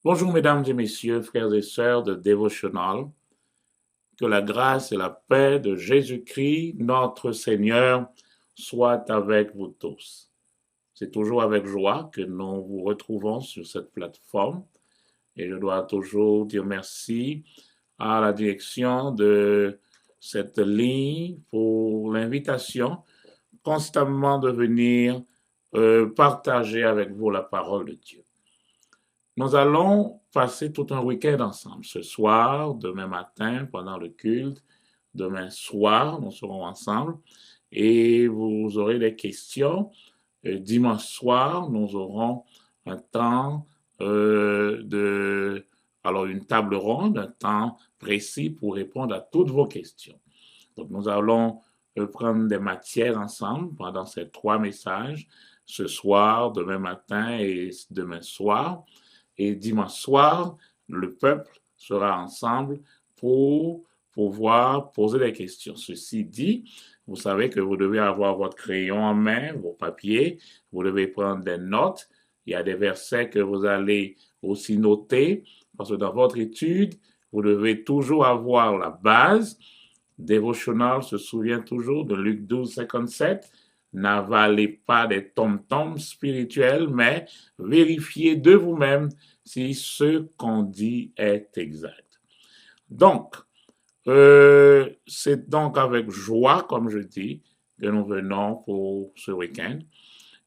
Bonjour mesdames et messieurs, frères et sœurs de Devotional. Que la grâce et la paix de Jésus-Christ, notre Seigneur, soient avec vous tous. C'est toujours avec joie que nous vous retrouvons sur cette plateforme et je dois toujours dire merci à la direction de cette ligne pour l'invitation constamment de venir partager avec vous la parole de Dieu. Nous allons passer tout un week-end ensemble. Ce soir, demain matin, pendant le culte, demain soir, nous serons ensemble et vous aurez des questions. Dimanche soir, nous aurons un temps alors une table ronde, un temps précis pour répondre à toutes vos questions. Donc, nous allons prendre des matières ensemble pendant ces 3 messages, ce soir, demain matin et demain soir. Et dimanche soir, le peuple sera ensemble pour pouvoir poser des questions. Ceci dit, vous savez que vous devez avoir votre crayon en main, vos papiers, vous devez prendre des notes. Il y a des versets que vous allez aussi noter, parce que dans votre étude, vous devez toujours avoir la base. Devotional se souvient toujours de Luc 12, 57. N'avalez pas des tom-toms spirituels, mais vérifiez de vous-même si ce qu'on dit est exact. Donc, c'est donc avec joie, comme je dis, que nous venons pour ce week-end.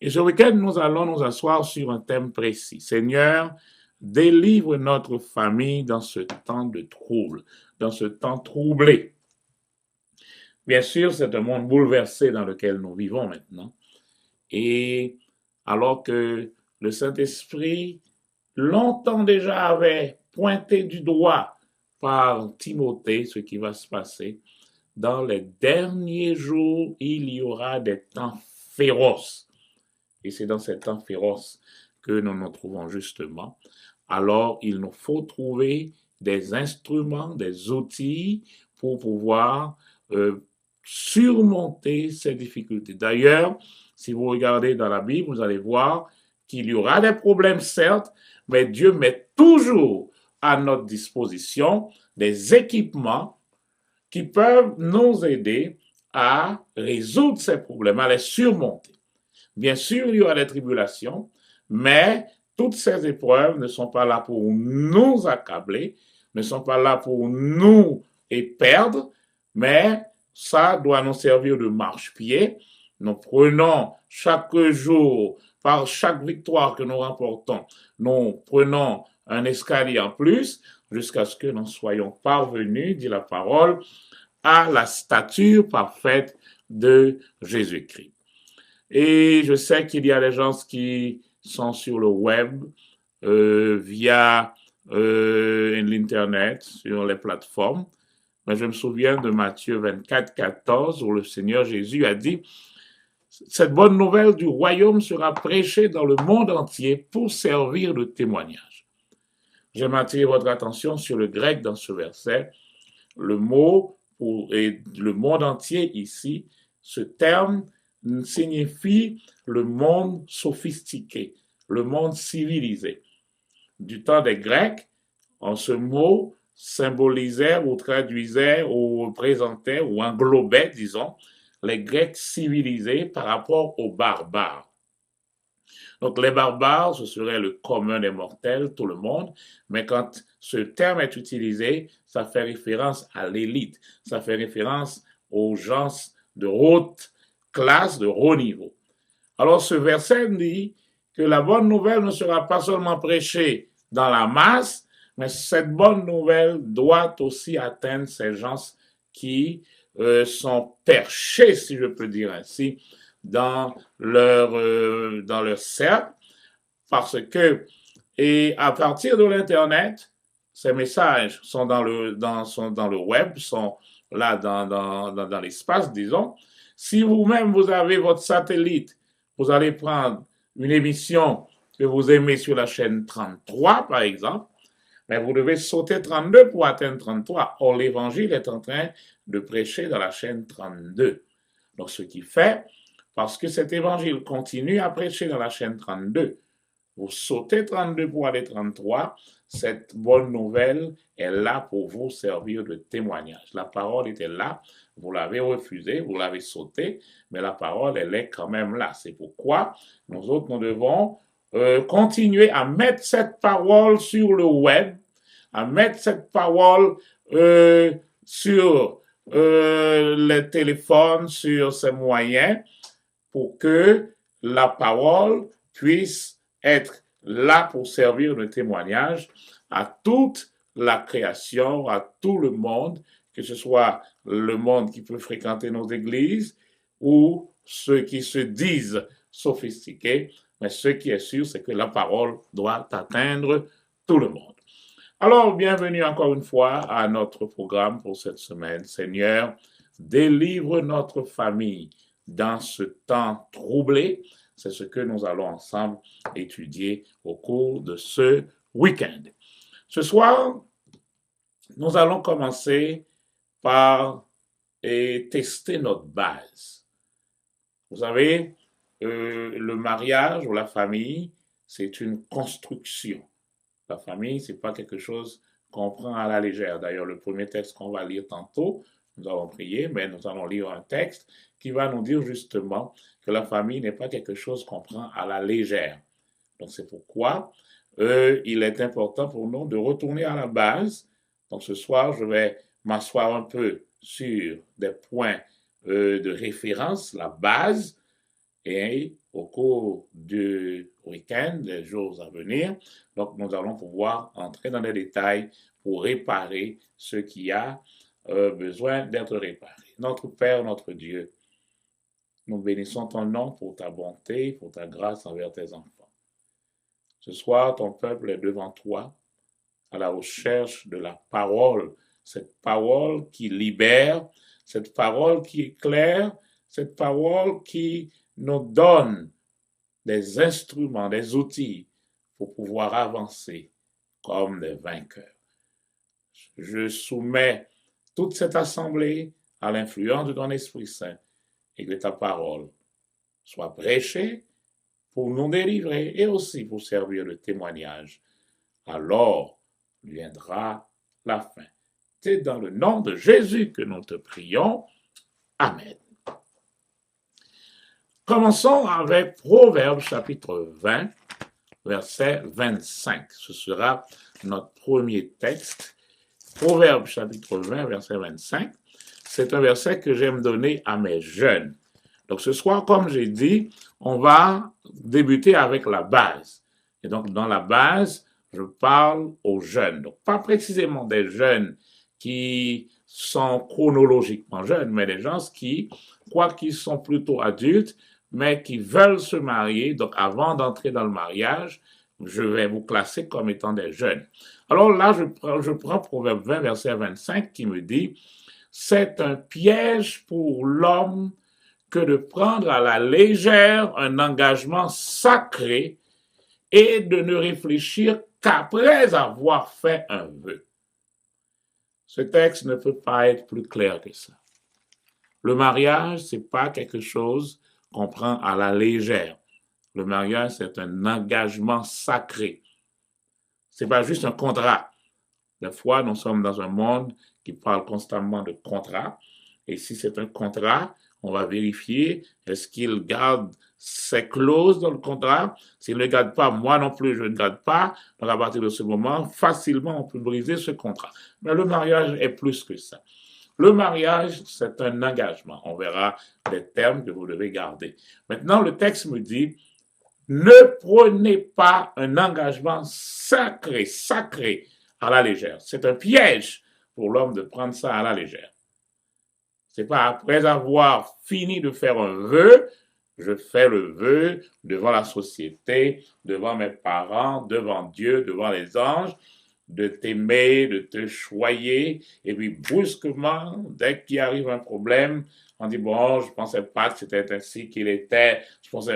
Et ce week-end, nous allons nous asseoir sur un thème précis. Seigneur, délivre notre famille dans ce temps de trouble, dans ce temps troublé. Bien sûr, c'est un monde bouleversé dans lequel nous vivons maintenant. Et alors que le Saint-Esprit, longtemps déjà, avait pointé du doigt par Timothée ce qui va se passer, dans les derniers jours, il y aura des temps féroces. Et c'est dans ces temps féroces que nous nous trouvons justement. Alors, il nous faut trouver des instruments, des outils pour pouvoir surmonter ces difficultés. D'ailleurs, si vous regardez dans la Bible, vous allez voir qu'il y aura des problèmes, certes, mais Dieu met toujours à notre disposition des équipements qui peuvent nous aider à résoudre ces problèmes, à les surmonter. Bien sûr, il y aura des tribulations, mais toutes ces épreuves ne sont pas là pour nous accabler, ne sont pas là pour nous perdre, mais ça doit nous servir de marche-pied. Nous prenons chaque jour, par chaque victoire que nous remportons, nous prenons un escalier en plus jusqu'à ce que nous soyons parvenus, dit la parole, à la stature parfaite de Jésus-Christ. Et je sais qu'il y a des gens qui sont sur le web via l'Internet, sur les plateformes. Mais je me souviens de Matthieu 24, 14, où le Seigneur Jésus a dit, cette bonne nouvelle du royaume sera prêchée dans le monde entier pour servir de témoignage. J'aime attirer votre attention sur le grec dans ce verset. Le mot et le monde entier ici, ce terme signifie le monde sophistiqué, le monde civilisé. Du temps des Grecs, ce mot symbolisait ou traduisait ou représentait ou englobait, disons, les Grecs civilisés par rapport aux barbares. Donc les barbares, ce serait le commun des mortels, tout le monde, mais quand ce terme est utilisé, ça fait référence à l'élite, ça fait référence aux gens de haute classe, de haut niveau. Alors ce verset dit que la bonne nouvelle ne sera pas seulement prêchée dans la masse, mais cette bonne nouvelle doit aussi atteindre ces gens qui sont perchés, si je peux dire ainsi, dans leur cercle, parce que, et à partir de l'Internet, ces messages sont dans le web, sont là dans l'espace, disons. Si vous-même, vous avez votre satellite, vous allez prendre une émission que vous aimez sur la chaîne 33, par exemple, mais vous devez sauter 32 pour atteindre 33. Or, l'Évangile est en train de prêcher dans la chaîne 32. Donc, ce qui fait, parce que cet Évangile continue à prêcher dans la chaîne 32, vous sautez 32 pour aller 33, cette bonne nouvelle est là pour vous servir de témoignage. La parole était là, vous l'avez refusée, vous l'avez sautée, mais la parole, elle est quand même là. C'est pourquoi nous autres, nous devons continuer à mettre cette parole sur le web, à mettre cette parole sur les téléphones, sur ces moyens, pour que la parole puisse être là pour servir de témoignage à toute la création, à tout le monde, que ce soit le monde qui peut fréquenter nos églises ou ceux qui se disent sophistiqués, mais ce qui est sûr, c'est que la parole doit atteindre tout le monde. Alors, bienvenue encore une fois à notre programme pour cette semaine. Seigneur, délivre notre famille dans ce temps troublé. C'est ce que nous allons ensemble étudier au cours de ce week-end. Ce soir, nous allons commencer par tester notre base. Vous savez, le mariage ou la famille, c'est une construction. La famille, ce n'est pas quelque chose qu'on prend à la légère. D'ailleurs, le premier texte qu'on va lire tantôt, nous allons prier, mais nous allons lire un texte qui va nous dire justement que la famille n'est pas quelque chose qu'on prend à la légère. Donc, c'est pourquoi il est important pour nous de retourner à la base. Donc, ce soir, je vais m'asseoir un peu sur des points de référence, la base, et au cours du week-end, des jours à venir, donc nous allons pouvoir entrer dans les détails pour réparer ce qui a besoin d'être réparé. Notre Père, notre Dieu, nous bénissons ton nom pour ta bonté, pour ta grâce envers tes enfants. Ce soir, ton peuple est devant toi à la recherche de la parole, cette parole qui libère, cette parole qui éclaire, cette parole qui nous donne des instruments, des outils pour pouvoir avancer comme des vainqueurs. Je soumets toute cette assemblée à l'influence de ton Esprit Saint et que ta parole soit prêchée pour nous délivrer et aussi pour servir de témoignage. Alors viendra la fin. C'est dans le nom de Jésus que nous te prions. Amen. Commençons avec Proverbes chapitre 20, verset 25. Ce sera notre premier texte. Proverbes chapitre 20, verset 25. C'est un verset que j'aime donner à mes jeunes. Donc ce soir, comme j'ai dit, on va débuter avec la base. Et donc dans la base, je parle aux jeunes. Donc pas précisément des jeunes qui sont chronologiquement jeunes, mais des gens qui, quoi qu'ils sont plutôt adultes, mais qui veulent se marier. Donc avant d'entrer dans le mariage, je vais vous classer comme étant des jeunes. Alors là, je prends Proverbe 20, verset 25, qui me dit « C'est un piège pour l'homme que de prendre à la légère un engagement sacré et de ne réfléchir qu'après avoir fait un vœu. » Ce texte ne peut pas être plus clair que ça. Le mariage, ce n'est pas quelque chose qu'on prend à la légère. Le mariage, c'est un engagement sacré. Ce n'est pas juste un contrat. Des fois, nous sommes dans un monde qui parle constamment de contrat. Et si c'est un contrat, on va vérifier est-ce qu'il garde ses clauses dans le contrat. S'il ne garde pas, moi non plus, je ne garde pas. Donc à partir de ce moment, facilement, on peut briser ce contrat. Mais le mariage est plus que ça. Le mariage, c'est un engagement. On verra les termes que vous devez garder. Maintenant, le texte me dit, ne prenez pas un engagement sacré à la légère. C'est un piège pour l'homme de prendre ça à la légère. C'est pas après avoir fini de faire un vœu, je fais le vœu devant la société, devant mes parents, devant Dieu, devant les anges, de t'aimer, de te choyer, et puis brusquement, dès qu'il arrive un problème, on dit, bon, je ne pensais pas que c'était ainsi qu'il était.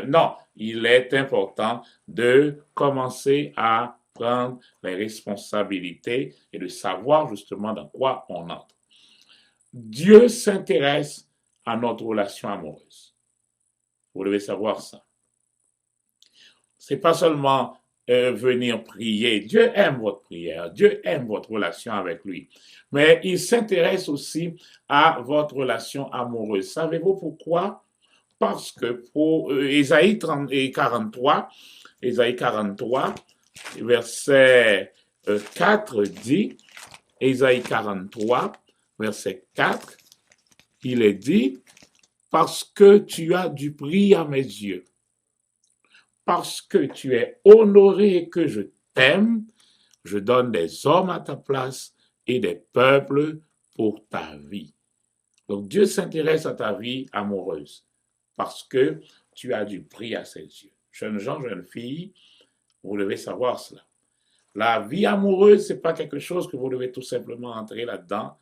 Non, il est important de commencer à prendre les responsabilités et de savoir justement dans quoi on entre. Dieu s'intéresse à notre relation amoureuse. Vous devez savoir ça. C'est pas seulement venir prier. Dieu aime votre prière. Dieu aime votre relation avec lui. Mais il s'intéresse aussi à votre relation amoureuse. Savez-vous pourquoi? Parce que pour Ésaïe 43, verset 4 dit, Ésaïe 43, verset 4, il est dit, parce que tu as du prix à mes yeux, parce que tu es honoré et que je t'aime, je donne des hommes à ta place et des peuples pour ta vie. Donc Dieu s'intéresse à ta vie amoureuse parce que tu as du prix à ses yeux. Jeunes gens, jeunes filles, vous devez savoir cela. La vie amoureuse, ce n'est pas quelque chose que vous devez tout simplement entrer là-dedans.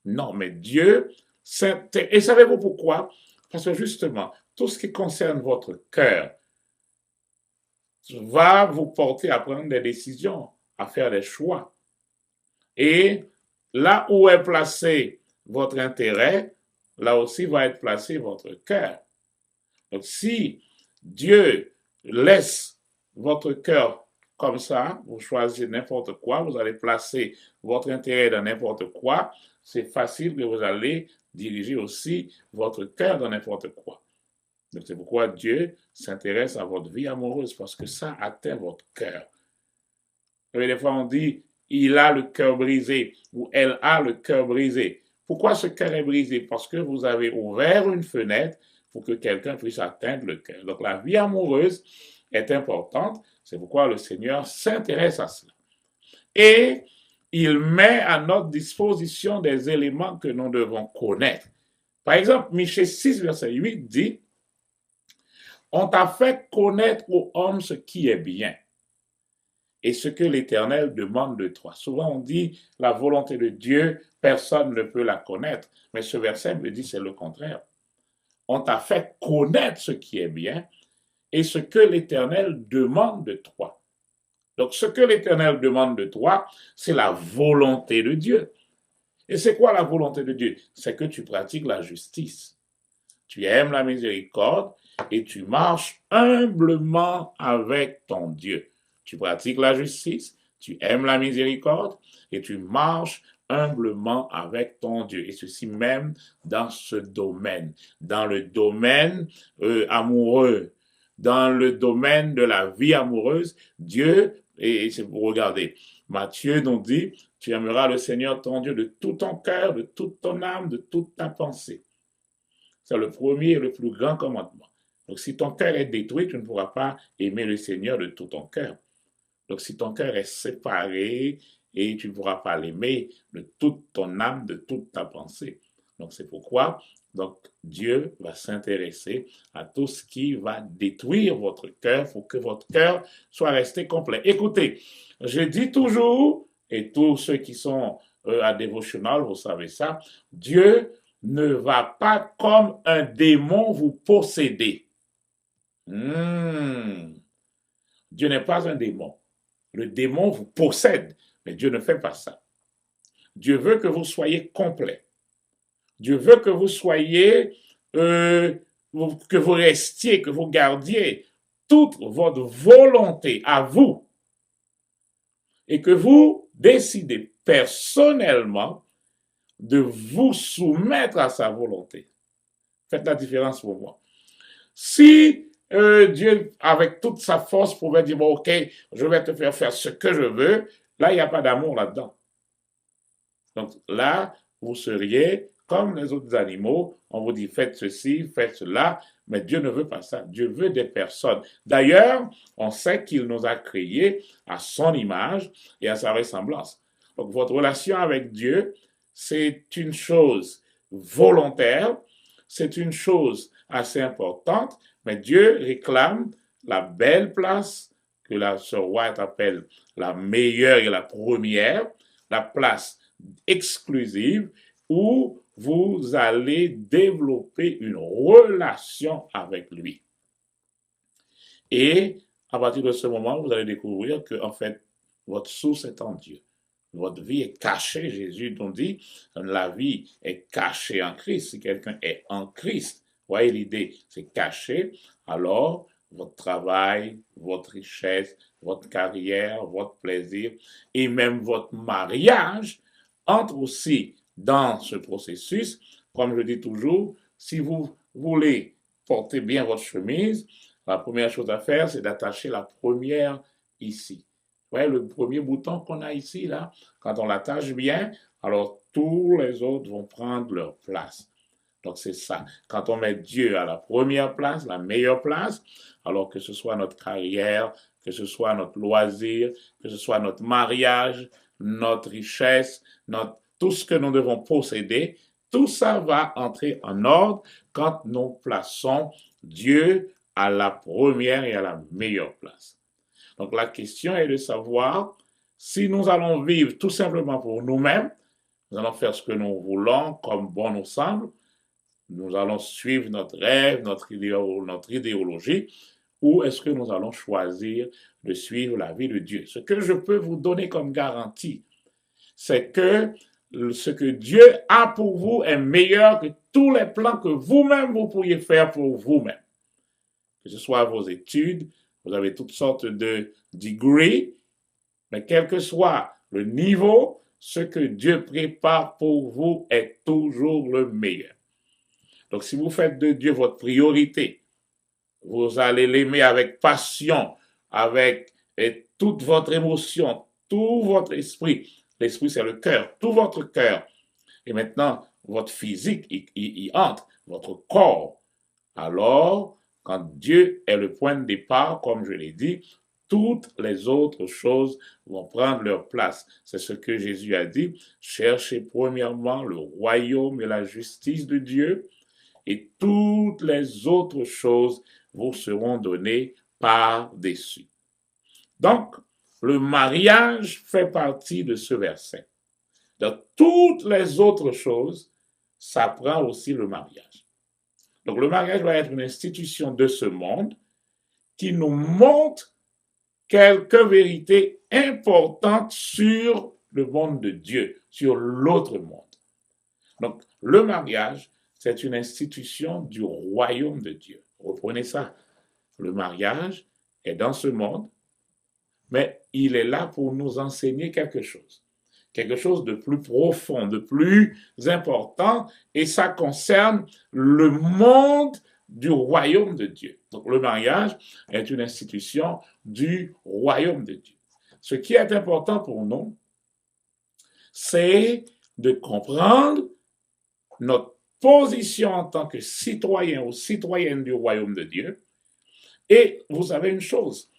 Non, mais Dieu s'intéresse. Et savez-vous pourquoi? Parce que justement, tout ce qui concerne votre cœur va vous porter à prendre des décisions, à faire des choix. Et là où est placé votre intérêt, là aussi va être placé votre cœur. Donc si Dieu laisse votre cœur comme ça, vous choisissez n'importe quoi, vous allez placer votre intérêt dans n'importe quoi, c'est facile que vous allez diriger aussi votre cœur dans n'importe quoi. Donc c'est pourquoi Dieu s'intéresse à votre vie amoureuse, parce que ça atteint votre cœur. Et des fois on dit, il a le cœur brisé, ou elle a le cœur brisé. Pourquoi ce cœur est brisé? Parce que vous avez ouvert une fenêtre pour que quelqu'un puisse atteindre le cœur. Donc la vie amoureuse est importante, c'est pourquoi le Seigneur s'intéresse à cela. Et il met à notre disposition des éléments que nous devons connaître. Par exemple, Michée 6, verset 8 dit, on t'a fait connaître aux hommes ce qui est bien et ce que l'Éternel demande de toi. Souvent on dit la volonté de Dieu, personne ne peut la connaître, mais ce verset me dit c'est le contraire. On t'a fait connaître ce qui est bien et ce que l'Éternel demande de toi. Donc ce que l'Éternel demande de toi, c'est la volonté de Dieu. Et c'est quoi la volonté de Dieu? C'est que tu pratiques la justice. Tu aimes la miséricorde et tu marches humblement avec ton Dieu. Tu pratiques la justice, tu aimes la miséricorde et tu marches humblement avec ton Dieu. Et ceci même dans ce domaine, dans le domaine amoureux, dans le domaine de la vie amoureuse, Dieu, et c'est pour regarder, Matthieu nous dit, tu aimeras le Seigneur ton Dieu de tout ton cœur, de toute ton âme, de toute ta pensée. C'est le premier et le plus grand commandement. Donc, si ton cœur est détruit, tu ne pourras pas aimer le Seigneur de tout ton cœur. Donc, si ton cœur est séparé et tu ne pourras pas l'aimer de toute ton âme, de toute ta pensée. Donc, c'est pourquoi Dieu va s'intéresser à tout ce qui va détruire votre cœur pour que votre cœur soit resté complet. Écoutez, je dis toujours, et tous ceux qui sont à Dévotional, vous savez ça, Dieu ne va pas comme un démon vous posséder. Dieu n'est pas un démon. Le démon vous possède, mais Dieu ne fait pas ça. Dieu veut que vous soyez complet. Dieu veut que vous soyez, que vous restiez, que vous gardiez toute votre volonté à vous et que vous décidez personnellement de vous soumettre à sa volonté. Faites la différence pour moi. Si Dieu, avec toute sa force, pouvait dire, bon, ok, je vais te faire ce que je veux, là, il n'y a pas d'amour là-dedans. Donc là, vous seriez comme les autres animaux, on vous dit, faites ceci, faites cela, mais Dieu ne veut pas ça. Dieu veut des personnes. D'ailleurs, on sait qu'il nous a créés à son image et à sa ressemblance. Donc votre relation avec Dieu, c'est une chose volontaire, c'est une chose assez importante, mais Dieu réclame la belle place que la sœur White appelle la meilleure et la première, la place exclusive où vous allez développer une relation avec lui. Et à partir de ce moment, vous allez découvrir que, en fait, votre source est en Dieu. Votre vie est cachée. Jésus nous dit, la vie est cachée en Christ. Si quelqu'un est en Christ, voyez l'idée, c'est caché, alors votre travail, votre richesse, votre carrière, votre plaisir et même votre mariage entrent aussi dans ce processus. Comme je dis toujours, si vous voulez porter bien votre chemise, la première chose à faire, c'est d'attacher la première ici. Vous voyez le premier bouton qu'on a ici, là, quand on l'attache bien, alors tous les autres vont prendre leur place. Donc c'est ça. Quand on met Dieu à la première place, la meilleure place, alors que ce soit notre carrière, que ce soit notre loisir, que ce soit notre mariage, notre richesse, tout ce que nous devons posséder, tout ça va entrer en ordre quand nous plaçons Dieu à la première et à la meilleure place. Donc la question est de savoir si nous allons vivre tout simplement pour nous-mêmes, nous allons faire ce que nous voulons comme bon nous semble, nous allons suivre notre rêve, notre idéologie, ou est-ce que nous allons choisir de suivre la vie de Dieu? Ce que je peux vous donner comme garantie, c'est que ce que Dieu a pour vous est meilleur que tous les plans que vous-même vous pourriez faire pour vous-même. Que ce soit vos études, vous avez toutes sortes de degrés, mais quel que soit le niveau, ce que Dieu prépare pour vous est toujours le meilleur. Donc, si vous faites de Dieu votre priorité, vous allez l'aimer avec passion, avec toute votre émotion, tout votre esprit. L'esprit, c'est le cœur, tout votre cœur. Et maintenant, votre physique y entre, votre corps. Alors, quand Dieu est le point de départ, comme je l'ai dit, toutes les autres choses vont prendre leur place. C'est ce que Jésus a dit. Cherchez premièrement le royaume et la justice de Dieu, et toutes les autres choses vous seront données par-dessus. Donc, le mariage fait partie de ce verset. Dans toutes les autres choses, ça prend aussi le mariage. Donc, le mariage va être une institution de ce monde qui nous montre quelques vérités importantes sur le monde de Dieu, sur l'autre monde. Donc, le mariage, c'est une institution du royaume de Dieu. Reprenez ça. Le mariage est dans ce monde, mais il est là pour nous enseigner quelque chose de plus profond, de plus important, et ça concerne le monde du royaume de Dieu. Donc le mariage est une institution du royaume de Dieu. Ce qui est important pour nous, c'est de comprendre notre position en tant que citoyen ou citoyenne du royaume de Dieu. Et vous savez une chose,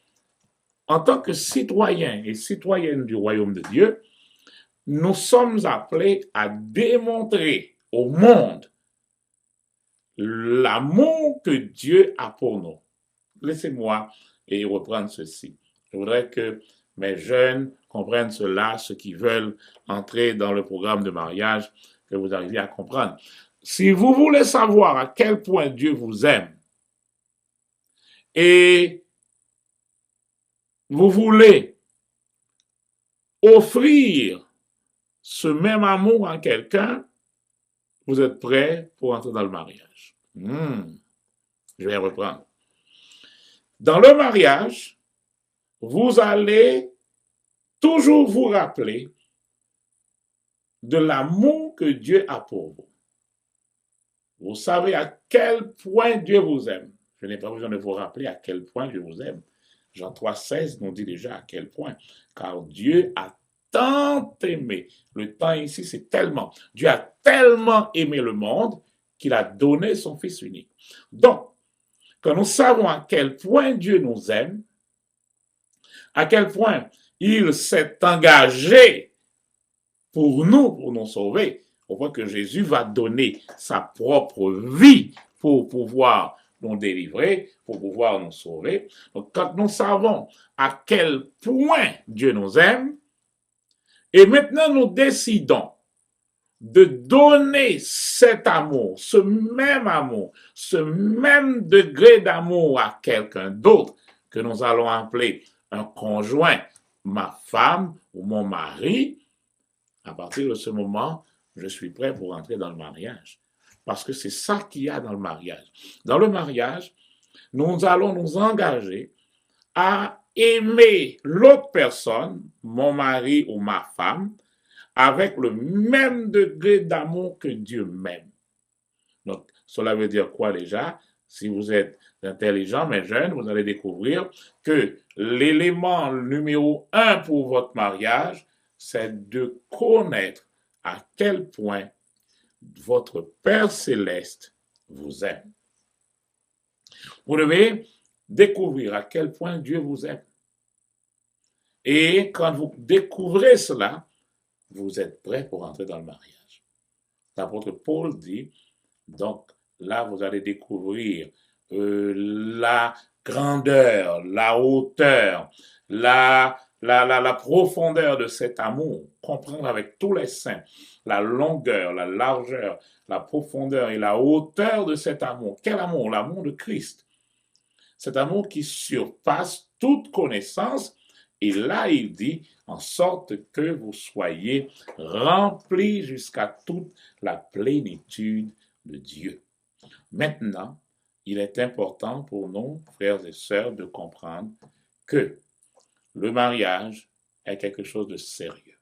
en tant que citoyen et citoyenne du royaume de Dieu, nous sommes appelés à démontrer au monde l'amour que Dieu a pour nous. Laissez-moi reprendre ceci. Je voudrais que mes jeunes comprennent cela, ceux qui veulent entrer dans le programme de mariage, que vous arriviez à comprendre. Si vous voulez savoir à quel point Dieu vous aime et vous voulez offrir ce même amour à quelqu'un, vous êtes prêt pour entrer dans le mariage. Je vais reprendre. Dans le mariage, vous allez toujours vous rappeler de l'amour que Dieu a pour vous. Vous savez à quel point Dieu vous aime. Je n'ai pas besoin de vous rappeler à quel point Dieu vous aime. Jean 3,16 nous dit déjà à quel point. Car Dieu a tant aimé. Le temps ici, c'est tellement. Dieu a tellement aimé le monde qu'il a donné son Fils unique. Donc, quand nous savons à quel point Dieu nous aime, à quel point il s'est engagé pour nous sauver, au point que Jésus va donner sa propre vie pour pouvoir nous délivrer, pour pouvoir nous sauver. Donc, quand nous savons à quel point Dieu nous aime, et maintenant nous décidons de donner cet amour, ce même degré d'amour à quelqu'un d'autre que nous allons appeler un conjoint, ma femme ou mon mari, à partir de ce moment, je suis prêt pour entrer dans le mariage. Parce que c'est ça qu'il y a dans le mariage. Dans le mariage, Nous allons nous engager à aimer l'autre personne, mon mari ou ma femme, avec le même degré d'amour que Dieu m'aime. Donc, cela veut dire quoi déjà? Si vous êtes intelligent mais jeune, vous allez découvrir que l'élément numéro un pour votre mariage, c'est de connaître à quel point votre Père céleste vous aime. Vous devez découvrir à quel point Dieu vous aime. Et quand vous découvrez cela, vous êtes prêt pour entrer dans le mariage. L'apôtre Paul dit, donc là, vous allez découvrir la grandeur, la hauteur, la profondeur de cet amour, comprendre avec tous les saints la longueur, la largeur, la profondeur et la hauteur de cet amour. Quel amour? L'amour de Christ. Cet amour qui surpasse toute connaissance. Et là, il dit, en sorte que vous soyez remplis jusqu'à toute la plénitude de Dieu. Maintenant, il est important pour nous, frères et sœurs, de comprendre que le mariage est quelque chose de sérieux.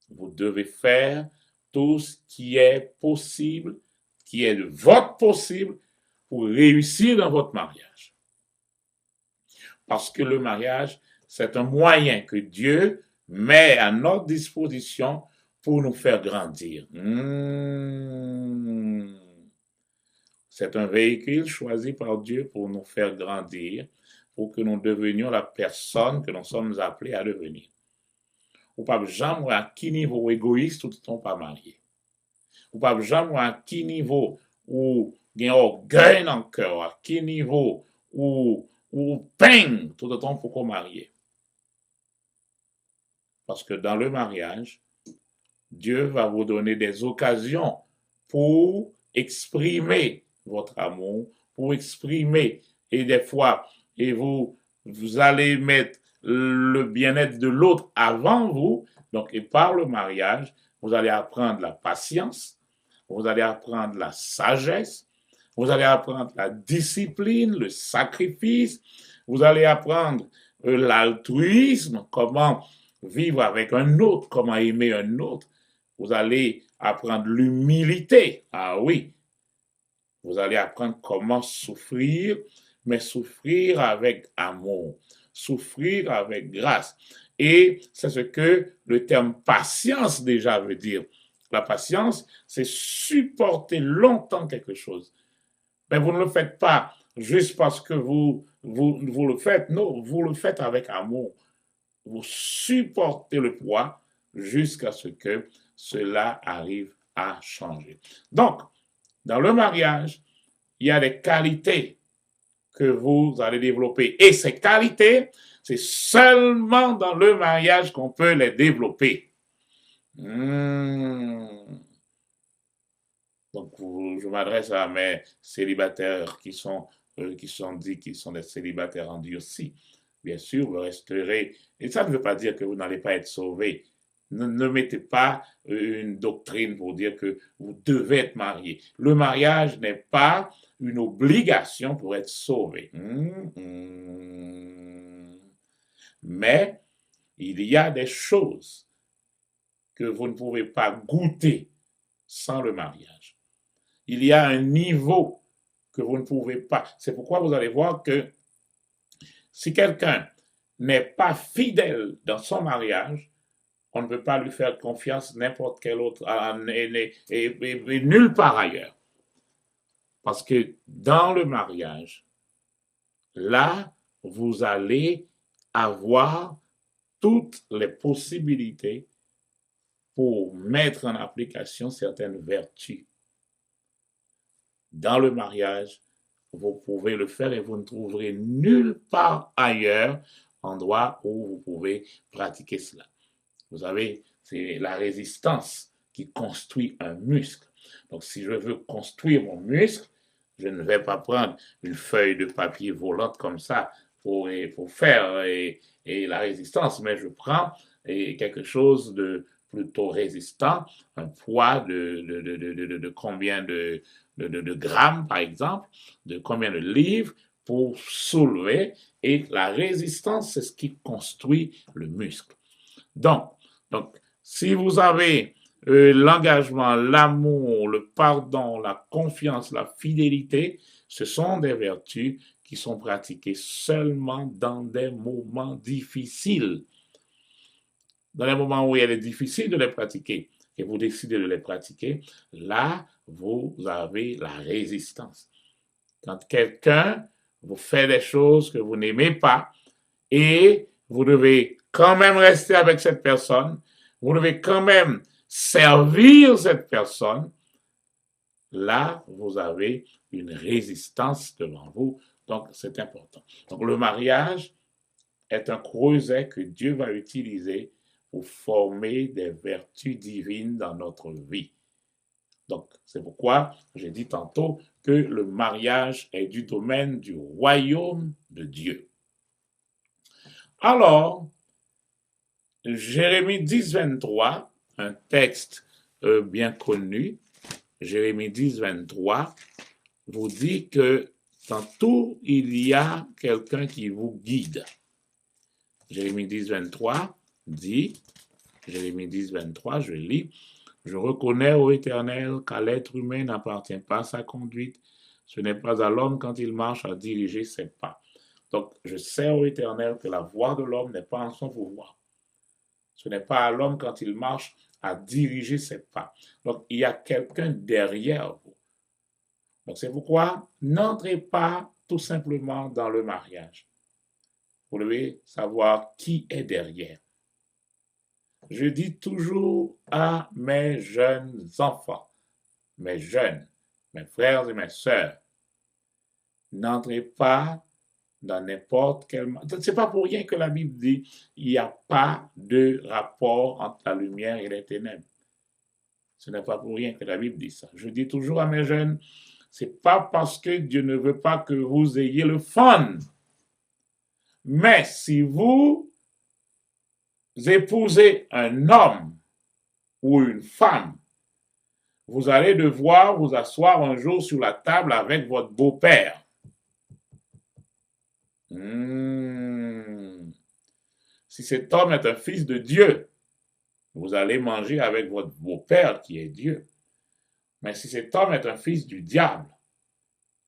Vous devez faire tout ce qui est possible, qui est de votre possible, pour réussir dans votre mariage. Parce que le mariage, c'est un moyen que Dieu met à notre disposition pour nous faire grandir. C'est un véhicule choisi par Dieu pour nous faire grandir, pour que nous devenions la personne que nous sommes appelés à devenir. Ou pas jamais à qui niveau égoïste ou ne pas marié. Ou pas jamais à qui niveau où il y a orgueil dans le cœur, à qui niveau où peine tout le temps pour qu'on marie. Parce que dans le mariage, Dieu va vous donner des occasions pour exprimer votre amour, pour exprimer, et des fois, et vous allez mettre le bien-être de l'autre avant vous, donc, et par le mariage, vous allez apprendre la patience, vous allez apprendre la sagesse, vous allez apprendre la discipline, le sacrifice, vous allez apprendre l'altruisme, comment vivre avec un autre, comment aimer un autre. Vous allez apprendre l'humilité. Ah oui, vous allez apprendre comment souffrir, mais souffrir avec amour, souffrir avec grâce. Et c'est ce que le terme patience déjà veut dire. La patience, c'est supporter longtemps quelque chose. Mais vous ne le faites pas juste parce que vous le faites. Non, vous le faites avec amour. Vous supportez le poids jusqu'à ce que cela arrive à changer. Donc, dans le mariage, il y a des qualités que vous allez développer. Et ces qualités, c'est seulement dans le mariage qu'on peut les développer. Donc, je m'adresse à mes célibataires qui sont dit qu'ils sont des célibataires endurcis. Bien sûr, vous resterez. Et ça ne veut pas dire que vous n'allez pas être sauvés. Ne mettez pas une doctrine pour dire que vous devez être marié. Le mariage n'est pas une obligation pour être sauvé. Mais il y a des choses que vous ne pouvez pas goûter sans le mariage. Il y a un niveau que vous ne pouvez pas. C'est pourquoi vous allez voir que si quelqu'un n'est pas fidèle dans son mariage, on ne peut pas lui faire confiance n'importe quel autre et nulle part ailleurs. Parce que dans le mariage, là, vous allez avoir toutes les possibilités pour mettre en application certaines vertus. Dans le mariage, vous pouvez le faire et vous ne trouverez nulle part ailleurs endroit où vous pouvez pratiquer cela. Vous savez, c'est la résistance qui construit un muscle. Donc, si je veux construire mon muscle, je ne vais pas prendre une feuille de papier volante comme ça pour faire la résistance, mais je prends quelque chose de plutôt résistant, un poids de combien de grammes, par exemple, de combien de livres, pour soulever, et la résistance, c'est ce qui construit le muscle. Donc si vous avez l'engagement, l'amour, le pardon, la confiance, la fidélité, ce sont des vertus qui sont pratiquées seulement dans des moments difficiles. Dans les moments où il est difficile de les pratiquer et vous décidez de les pratiquer, là, vous avez la résistance. Quand quelqu'un vous fait des choses que vous n'aimez pas et vous devez quand même rester avec cette personne, vous devez quand même servir cette personne, là, vous avez une résistance devant vous. Donc, c'est important. Donc, le mariage est un creuset que Dieu va utiliser pour former des vertus divines dans notre vie. Donc, c'est pourquoi j'ai dit tantôt que le mariage est du domaine du royaume de Dieu. Alors, Jérémie 10, 23, un texte bien connu, Jérémie 10, 23, vous dit que dans tout, il y a quelqu'un qui vous guide. Jérémie 10, 23 dit, Jérémie 10, 23, je lis, « Je reconnais, ô Éternel, qu'à l'être humain n'appartient pas sa conduite. Ce n'est pas à l'homme quand il marche à diriger ses pas. » Donc, je sais, ô Éternel, que la voie de l'homme n'est pas en son pouvoir. Ce n'est pas à l'homme quand il marche à diriger ses pas. Donc, il y a quelqu'un derrière vous. Donc, c'est pourquoi n'entrez pas tout simplement dans le mariage. Vous devez savoir qui est derrière. Je dis toujours à mes jeunes enfants, mes jeunes, mes frères et mes sœurs, n'entrez pas dans n'importe quel... C'est pas pour rien que la Bible dit il n'y a pas de rapport entre la lumière et les ténèbres. Ce n'est pas pour rien que la Bible dit ça. Je dis toujours à mes jeunes, c'est pas parce que Dieu ne veut pas que vous ayez le fun. Mais si vous épousez un homme ou une femme, vous allez devoir vous asseoir un jour sur la table avec votre beau-père. Si cet homme est un fils de Dieu, vous allez manger avec votre beau-père qui est Dieu. Mais si cet homme est un fils du diable,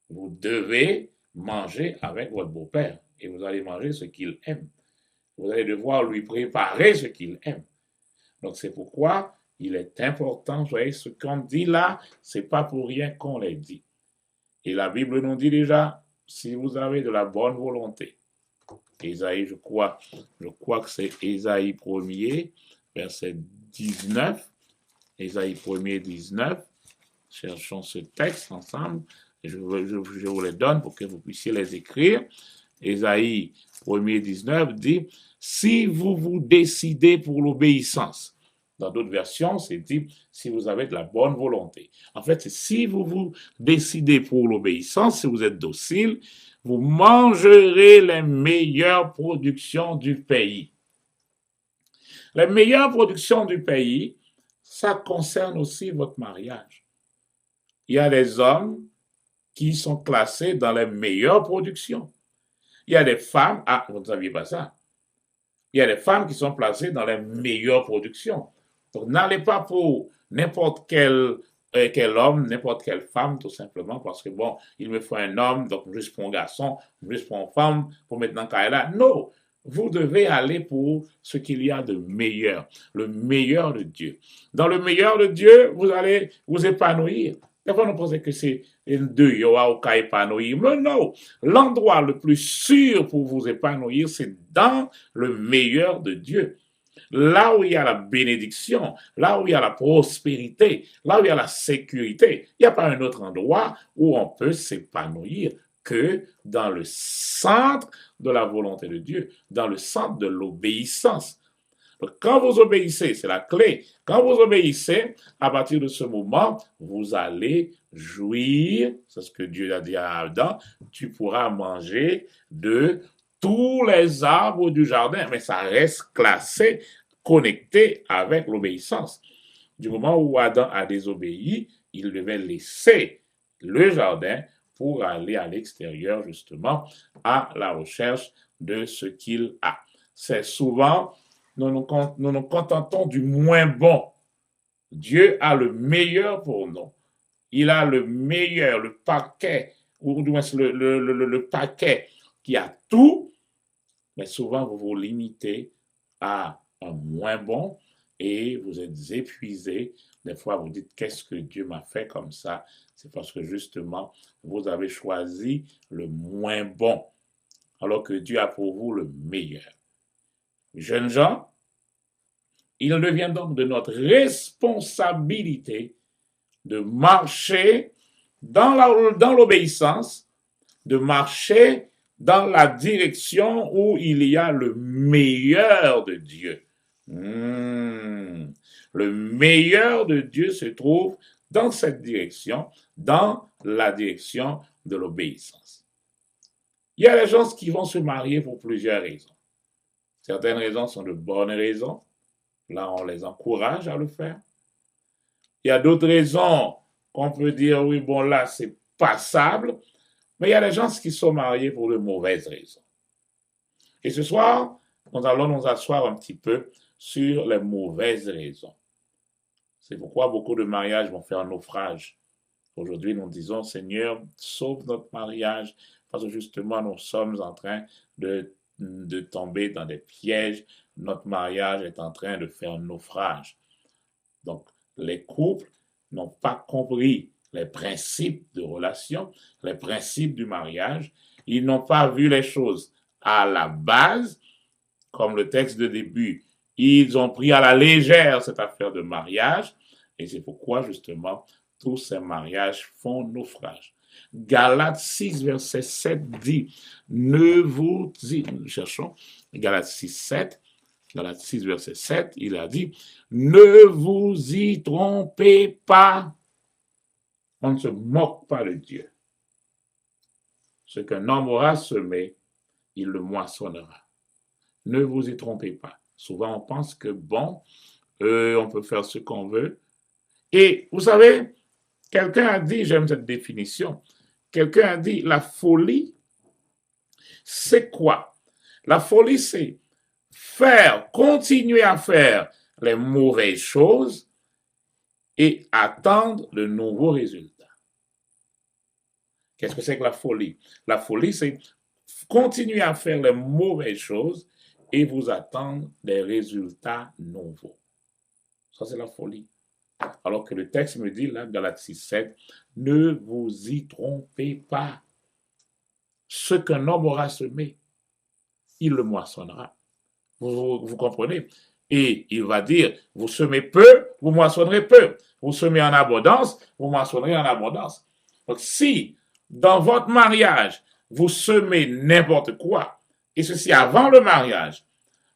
vous devez manger avec votre beau-père et vous allez manger ce qu'il aime. Vous allez devoir lui préparer ce qu'il aime. Donc c'est pourquoi il est important, vous voyez, ce qu'on dit là, c'est pas pour rien qu'on les dit. Et la Bible nous dit déjà, si vous avez de la bonne volonté, Ésaïe, je crois que c'est Ésaïe 1er, verset 19, Ésaïe 1er, 19, cherchons ce texte ensemble, et je vous les donne pour que vous puissiez les écrire. Ésaïe 1er, 19 dit, si vous vous décidez pour l'obéissance, dans d'autres versions, c'est dit si vous avez de la bonne volonté. En fait, c'est si vous vous décidez pour l'obéissance, si vous êtes docile, vous mangerez les meilleures productions du pays. Les meilleures productions du pays, ça concerne aussi votre mariage. Il y a des hommes qui sont classés dans les meilleures productions. Il y a des femmes, vous ne saviez pas ça, il y a des femmes qui sont placées dans les meilleures productions. Donc, n'allez pas pour n'importe quel homme, n'importe quelle femme, tout simplement, parce que bon, il me faut un homme, donc juste pour un garçon, juste pour une femme, pour maintenant là. Non, vous devez aller pour ce qu'il y a de meilleur, le meilleur de Dieu. Dans le meilleur de Dieu, vous allez vous épanouir. Des fois, on pense que c'est de Yoa ou qu'à épanouir. Mais non, l'endroit le plus sûr pour vous épanouir, c'est dans le meilleur de Dieu. Là où il y a la bénédiction, là où il y a la prospérité, là où il y a la sécurité, il n'y a pas un autre endroit où on peut s'épanouir que dans le centre de la volonté de Dieu, dans le centre de l'obéissance. Donc, quand vous obéissez, c'est la clé. Quand vous obéissez, à partir de ce moment, vous allez jouir, c'est ce que Dieu a dit à Adam, tu pourras manger de tous les arbres du jardin, mais ça reste classé, connecté avec l'obéissance. Du moment où Adam a désobéi, il devait laisser le jardin pour aller à l'extérieur, justement, à la recherche de ce qu'il a. C'est souvent, nous nous contentons du moins bon. Dieu a le meilleur pour nous. Il a le meilleur, le paquet, ou du moins le paquet qui a tout, mais souvent vous vous limitez à un moins bon et vous êtes épuisé. Des fois, vous dites, qu'est-ce que Dieu m'a fait comme ça? C'est parce que justement, vous avez choisi le moins bon, alors que Dieu a pour vous le meilleur. Jeunes gens, il devient donc de notre responsabilité de marcher dans l'obéissance, de marcher dans la direction où il y a le meilleur de Dieu. Le meilleur de Dieu se trouve dans cette direction, dans la direction de l'obéissance. Il y a des gens qui vont se marier pour plusieurs raisons. Certaines raisons sont de bonnes raisons. Là, on les encourage à le faire. Il y a d'autres raisons qu'on peut dire, oui, bon, là, c'est passable. Mais il y a des gens qui sont mariés pour de mauvaises raisons. Et ce soir, nous allons nous asseoir un petit peu sur les mauvaises raisons. C'est pourquoi beaucoup de mariages vont faire naufrage. Aujourd'hui, nous disons, Seigneur, sauve notre mariage, parce que justement, nous sommes en train de tomber dans des pièges. Notre mariage est en train de faire naufrage. Donc, les couples n'ont pas compris les principes de relation, les principes du mariage. Ils n'ont pas vu les choses à la base, comme le texte de début. Ils ont pris à la légère cette affaire de mariage, et c'est pourquoi, justement, tous ces mariages font naufrage. Galates 6, verset 7 dit, cherchons, Galates 6, 7, Galates 6, verset 7, il a dit, ne vous y trompez pas. On ne se moque pas de Dieu. Ce qu'un homme aura semé, il le moissonnera. Ne vous y trompez pas. Souvent, on pense que, bon, on peut faire ce qu'on veut. Et vous savez, quelqu'un a dit, j'aime cette définition, quelqu'un a dit, la folie, c'est quoi? La folie, c'est continuer à faire les mauvaises choses et attendre de nouveaux résultats. Qu'est-ce que c'est que la folie? La folie, c'est continuer à faire les mauvaises choses et vous attendre des résultats nouveaux. Ça, c'est la folie. Alors que le texte me dit, là, Galates 6, 7, ne vous y trompez pas. Ce qu'un homme aura semé, il le moissonnera. Vous comprenez? Et il va dire, vous semez peu, vous moissonnerez peu. Vous semez en abondance, vous moissonnerez en abondance. Donc, si dans votre mariage, vous semez n'importe quoi, et ceci avant le mariage,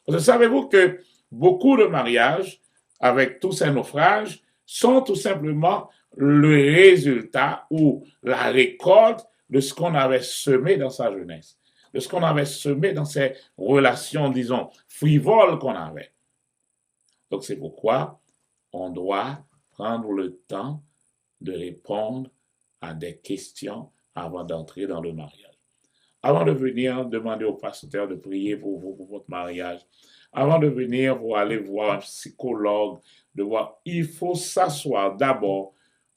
parce que savez-vous que beaucoup de mariages, avec tous ces naufrages, sont tout simplement le résultat ou la récolte de ce qu'on avait semé dans sa jeunesse, de ce qu'on avait semé dans ces relations, disons, frivoles qu'on avait. Donc c'est pourquoi on doit prendre le temps de répondre à des questions avant d'entrer dans le mariage. Avant de venir demander au pasteur de prier pour vous, pour votre mariage, avant de venir pour aller voir un psychologue, il faut s'asseoir d'abord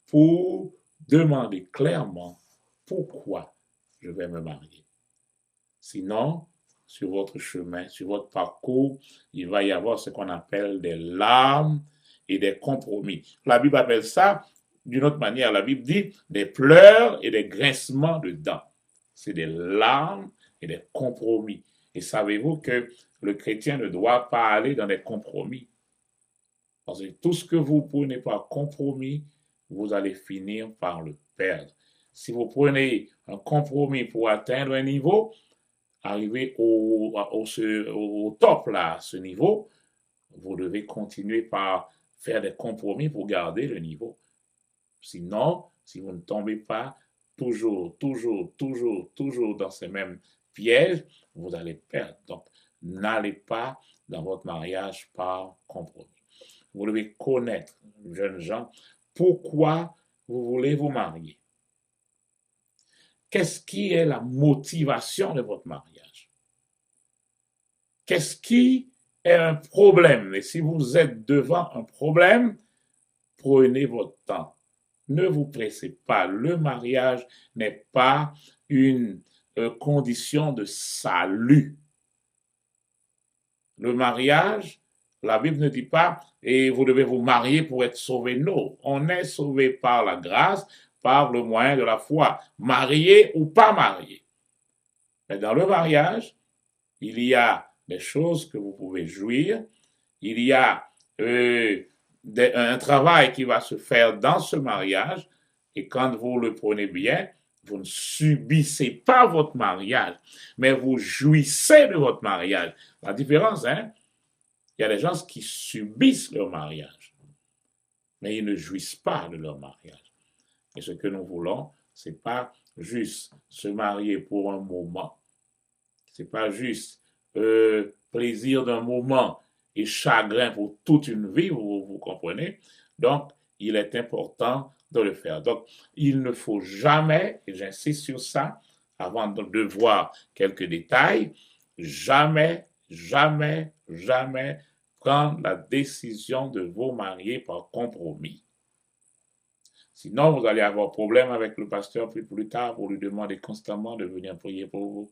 pour demander clairement pourquoi je vais me marier. Sinon, sur votre chemin, sur votre parcours, il va y avoir ce qu'on appelle des larmes et des compromis. La Bible appelle ça d'une autre manière. La Bible dit des pleurs et des grincements de dents. C'est des larmes et des compromis. Et savez-vous que le chrétien ne doit pas aller dans des compromis? Parce que tout ce que vous prenez par compromis, vous allez finir par le perdre. Si vous prenez un compromis pour atteindre un niveau, arriver au top là, à ce niveau, vous devez continuer par faire des compromis pour garder le niveau. Sinon, si vous ne tombez pas toujours dans ces mêmes pièges, vous allez perdre. Donc, n'allez pas dans votre mariage par compromis. Vous devez connaître, jeunes gens, pourquoi vous voulez vous marier. qu'est-ce qui est la motivation de votre mariage? Qu'est-ce qui est un problème? Et si vous êtes devant un problème, prenez votre temps. Ne vous pressez pas. Le mariage n'est pas une condition de salut. Le mariage, la Bible ne dit pas et vous devez vous marier pour être sauvé. Non, on est sauvé par la grâce, par le moyen de la foi, marié ou pas marié. Mais dans le mariage, il y a des choses que vous pouvez jouir, il y a un travail qui va se faire dans ce mariage, et quand vous le prenez bien, vous ne subissez pas votre mariage, mais vous jouissez de votre mariage. La différence, hein? Il y a des gens qui subissent leur mariage, mais ils ne jouissent pas de leur mariage. Et ce que nous voulons, c'est pas juste se marier pour un moment, c'est pas juste plaisir d'un moment et chagrin pour toute une vie, vous comprenez? Donc, il est important de le faire. Donc, il ne faut jamais, et j'insiste sur ça, avant de voir quelques détails, jamais, jamais, jamais prendre la décision de vous marier par compromis. Sinon, vous allez avoir problème avec le pasteur plus tard pour lui demander constamment de venir prier pour vous.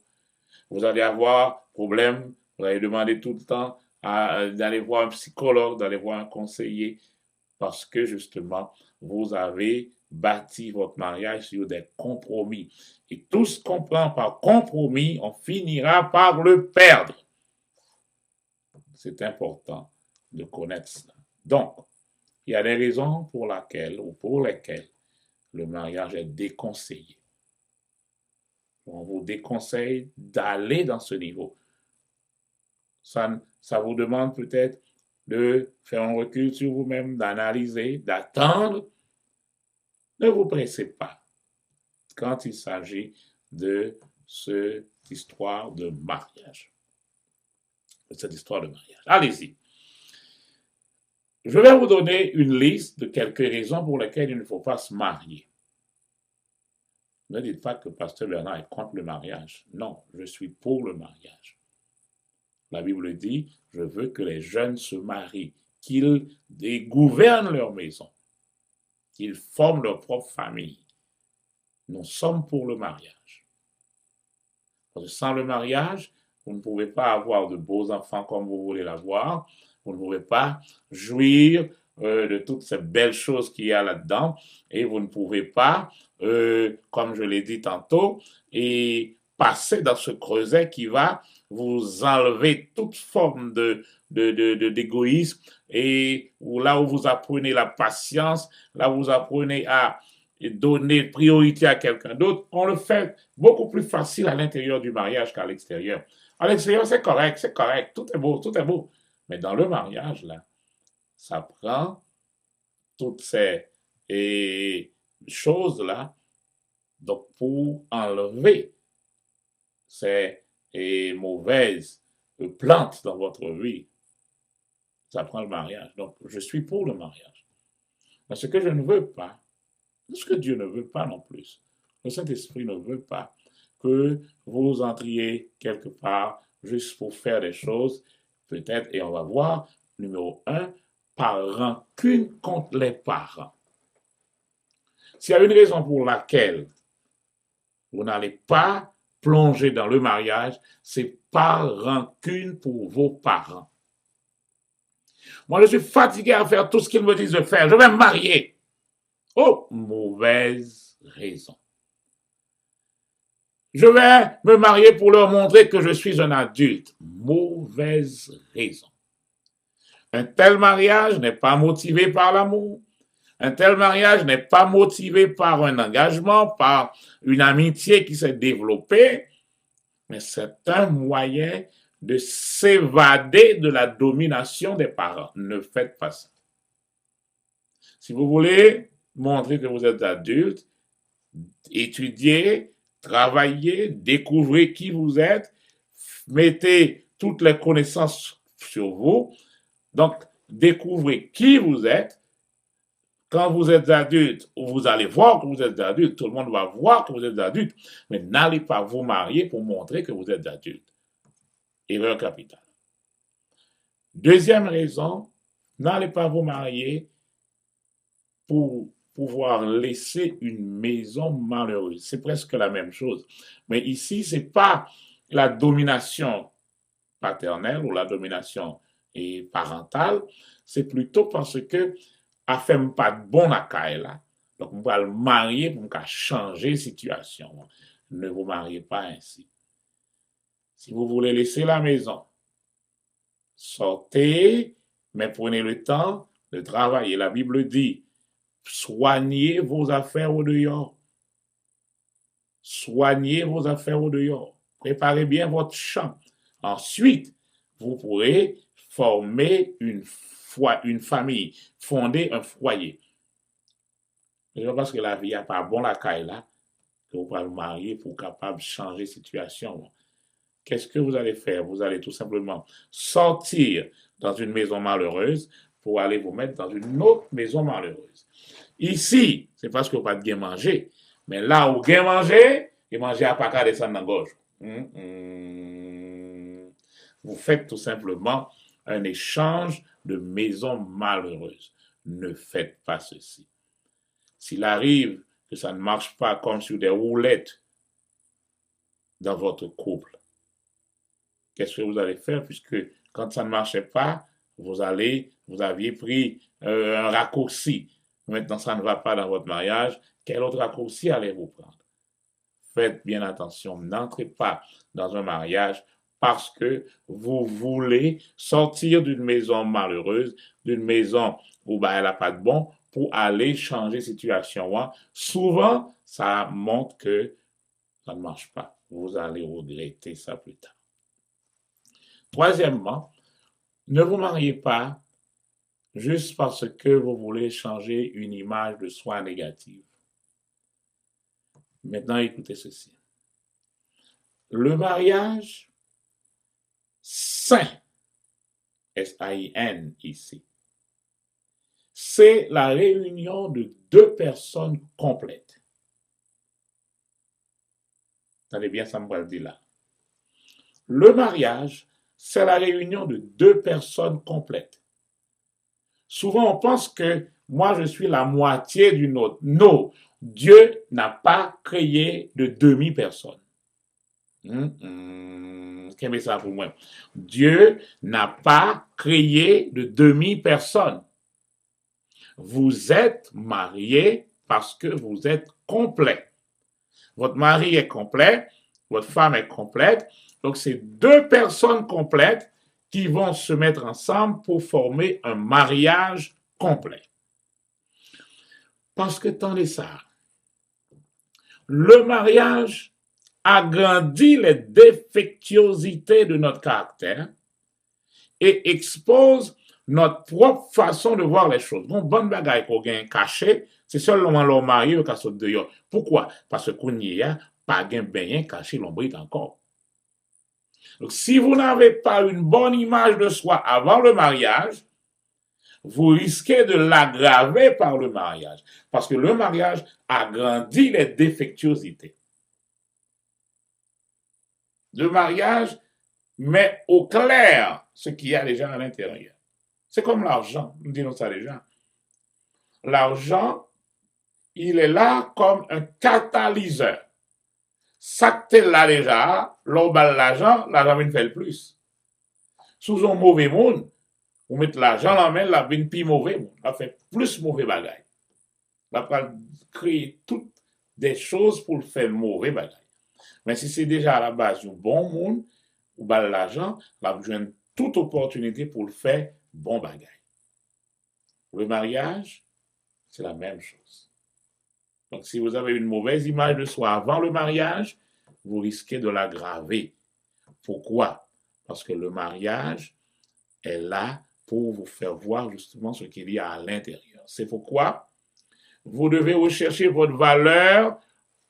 Vous allez avoir problème, vous allez demander tout le temps d'aller voir un psychologue, d'aller voir un conseiller, parce que justement, vous avez bâti votre mariage sur des compromis. Et tout ce qu'on prend par compromis, on finira par le perdre. C'est important de connaître cela. Donc, il y a des raisons pour lesquelles le mariage est déconseillé. On vous déconseille d'aller dans ce niveau. Ça vous demande peut-être de faire un recul sur vous-même, d'analyser, d'attendre. Ne vous pressez pas quand il s'agit de cette histoire de mariage. Allez-y. Je vais vous donner une liste de quelques raisons pour lesquelles il ne faut pas se marier. Ne dites pas que Pasteur Bernard est contre le mariage. Non, je suis pour le mariage. La Bible dit, je veux que les jeunes se marient, qu'ils gouvernent leur maison, qu'ils forment leur propre famille. Nous sommes pour le mariage. Parce que sans le mariage, vous ne pouvez pas avoir de beaux enfants comme vous voulez l'avoir. Vous ne pouvez pas jouir de toutes ces belles choses qu'il y a là-dedans. Et vous ne pouvez pas, comme je l'ai dit tantôt, et passer dans ce creuset qui va vous enlever toute forme d'égoïsme et là où vous apprenez la patience, là où vous apprenez à donner priorité à quelqu'un d'autre, on le fait beaucoup plus facile à l'intérieur du mariage qu'à l'extérieur. À l'extérieur, c'est correct, tout est beau. Mais dans le mariage, là, ça prend toutes ces choses-là donc pour enlever ces mauvaises plantes dans votre vie. Ça prend le mariage. Donc, je suis pour le mariage. Mais ce que je ne veux pas, ce que Dieu ne veut pas non plus, le Saint-Esprit ne veut pas que vous entriez quelque part juste pour faire des choses, peut-être, et on va voir, numéro 1, par rancune contre les parents. S'il y a une raison pour laquelle vous n'allez pas plonger dans le mariage, c'est par rancune pour vos parents. Moi, je suis fatigué à faire tout ce qu'ils me disent de faire. Je vais me marier. Oh, mauvaise raison. Je vais me marier pour leur montrer que je suis un adulte. Mauvaise raison. Un tel mariage n'est pas motivé par l'amour. Un tel mariage n'est pas motivé par un engagement, par une amitié qui s'est développée, mais c'est un moyen de s'évader de la domination des parents. Ne faites pas ça. Si vous voulez montrer que vous êtes adulte, étudiez, travaillez, découvrez qui vous êtes, mettez toutes les connaissances sur vous. Donc, découvrez qui vous êtes, Quand vous êtes adulte, vous allez voir que vous êtes adulte, tout le monde va voir que vous êtes adulte, mais n'allez pas vous marier pour montrer que vous êtes adulte. Erreur capitale. Deuxième raison, n'allez pas vous marier pour pouvoir laisser une maison malheureuse. C'est presque la même chose. Mais ici, ce n'est pas la domination paternelle ou la domination parentale, c'est plutôt parce que a fait pas de bon accueil là. Donc, on va le marier pour changer la situation. Ne vous mariez pas ainsi. Si vous voulez laisser la maison, sortez, mais prenez le temps de travailler. La Bible dit, soignez vos affaires au dehors. Soignez vos affaires au dehors. Préparez bien votre champ. Ensuite, vous pourrez former une famille, fonder un foyer. C'est parce que la vie n'a pas bon la caille là, que vous pouvez vous marier pour capable de changer la situation. Qu'est-ce que vous allez faire? Vous allez tout simplement sortir dans une maison malheureuse pour aller vous mettre dans une autre maison malheureuse. Ici, c'est parce que vous n'avez pas de bien manger. Mais là où vous avez mangé, et manger à pas qu'à descendre dans la gorge. Vous faites tout simplement un échange de maisons malheureuses. Ne faites pas ceci. S'il arrive que ça ne marche pas comme sur des roulettes dans votre couple, qu'est-ce que vous allez faire? Puisque quand ça ne marchait pas, vous aviez pris un raccourci. Maintenant, ça ne va pas dans votre mariage. Quel autre raccourci allez-vous prendre? Faites bien attention. N'entrez pas dans un mariage parce que vous voulez sortir d'une maison malheureuse, d'une maison où elle n'a pas de bon, pour aller changer la situation. Souvent, ça montre que ça ne marche pas. Vous allez regretter ça plus tard. Troisièmement, ne vous mariez pas juste parce que vous voulez changer une image de soi négative. Maintenant, écoutez ceci. Le mariage sain, S-A-I-N ici, c'est la réunion de deux personnes complètes. Attendez bien, ça me va le dire là. Le mariage, c'est la réunion de deux personnes complètes. Souvent, on pense que moi, je suis la moitié d'une autre. Non, Dieu n'a pas créé de demi-personne. Qu'est-ce ça pour moi? Dieu n'a pas créé de demi-personne. Vous êtes mariés parce que vous êtes complet. Votre mari est complet, votre femme est complète. Donc, c'est deux personnes complètes qui vont se mettre ensemble pour former un mariage complet. Parce que, attendez ça, le mariage agrandit les défectuosités de notre caractère et expose notre propre façon de voir les choses. Bon, bonne bagaille qu'on gagne caché, c'est seulement l'homme marié qui a sauté dehors. Pourquoi? Parce que qu'on y a pas gain bien caché l'ombre encore. Donc, si vous n'avez pas une bonne image de soi avant le mariage, vous risquez de l'aggraver par le mariage. Parce que le mariage agrandit les défectuosités. Le mariage met au clair ce qu'il y a déjà à l'intérieur. C'est comme l'argent, nous disons ça déjà. L'argent, il est là comme un catalyseur. Ça que t'es là déjà, l'on balle l'argent vient faire le plus. Sous un mauvais monde, vous mettez l'argent dans la main, la vient plus mauvais, la fait plus mauvais bagaille. La va créer toutes des choses pour faire mauvais bagaille. Mais si c'est déjà à la base du bon monde, ou balle l'argent, la besoin toute opportunité pour le faire bon bagaille. Le mariage, c'est la même chose. Donc, si vous avez une mauvaise image de soi avant le mariage, vous risquez de l'aggraver. Pourquoi? Parce que le mariage est là pour vous faire voir justement ce qu'il y a à l'intérieur. C'est pourquoi vous devez rechercher votre valeur,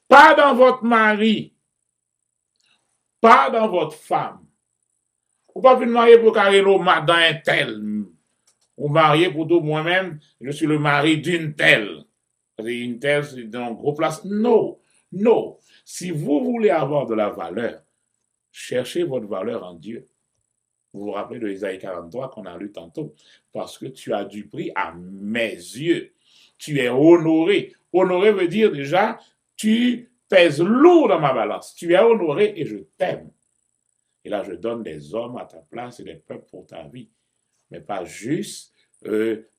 pas dans votre mari, pas dans votre femme. Vous ne pouvez pas vous marier pour carrer l'eau dans un tel. Ou marié pour tout, moi-même, je suis le mari d'une telle. Une telle, c'est dans gros place. Non, non. Si vous voulez avoir de la valeur, cherchez votre valeur en Dieu. Vous vous rappelez de Isaïe 43 qu'on a lu tantôt. Parce que tu as du prix à mes yeux. Tu es honoré. Honoré veut dire déjà, tu pèses lourd dans ma balance. Tu es honoré et je t'aime. Et là, je donne des hommes à ta place et des peuples pour ta vie. Mais pas juste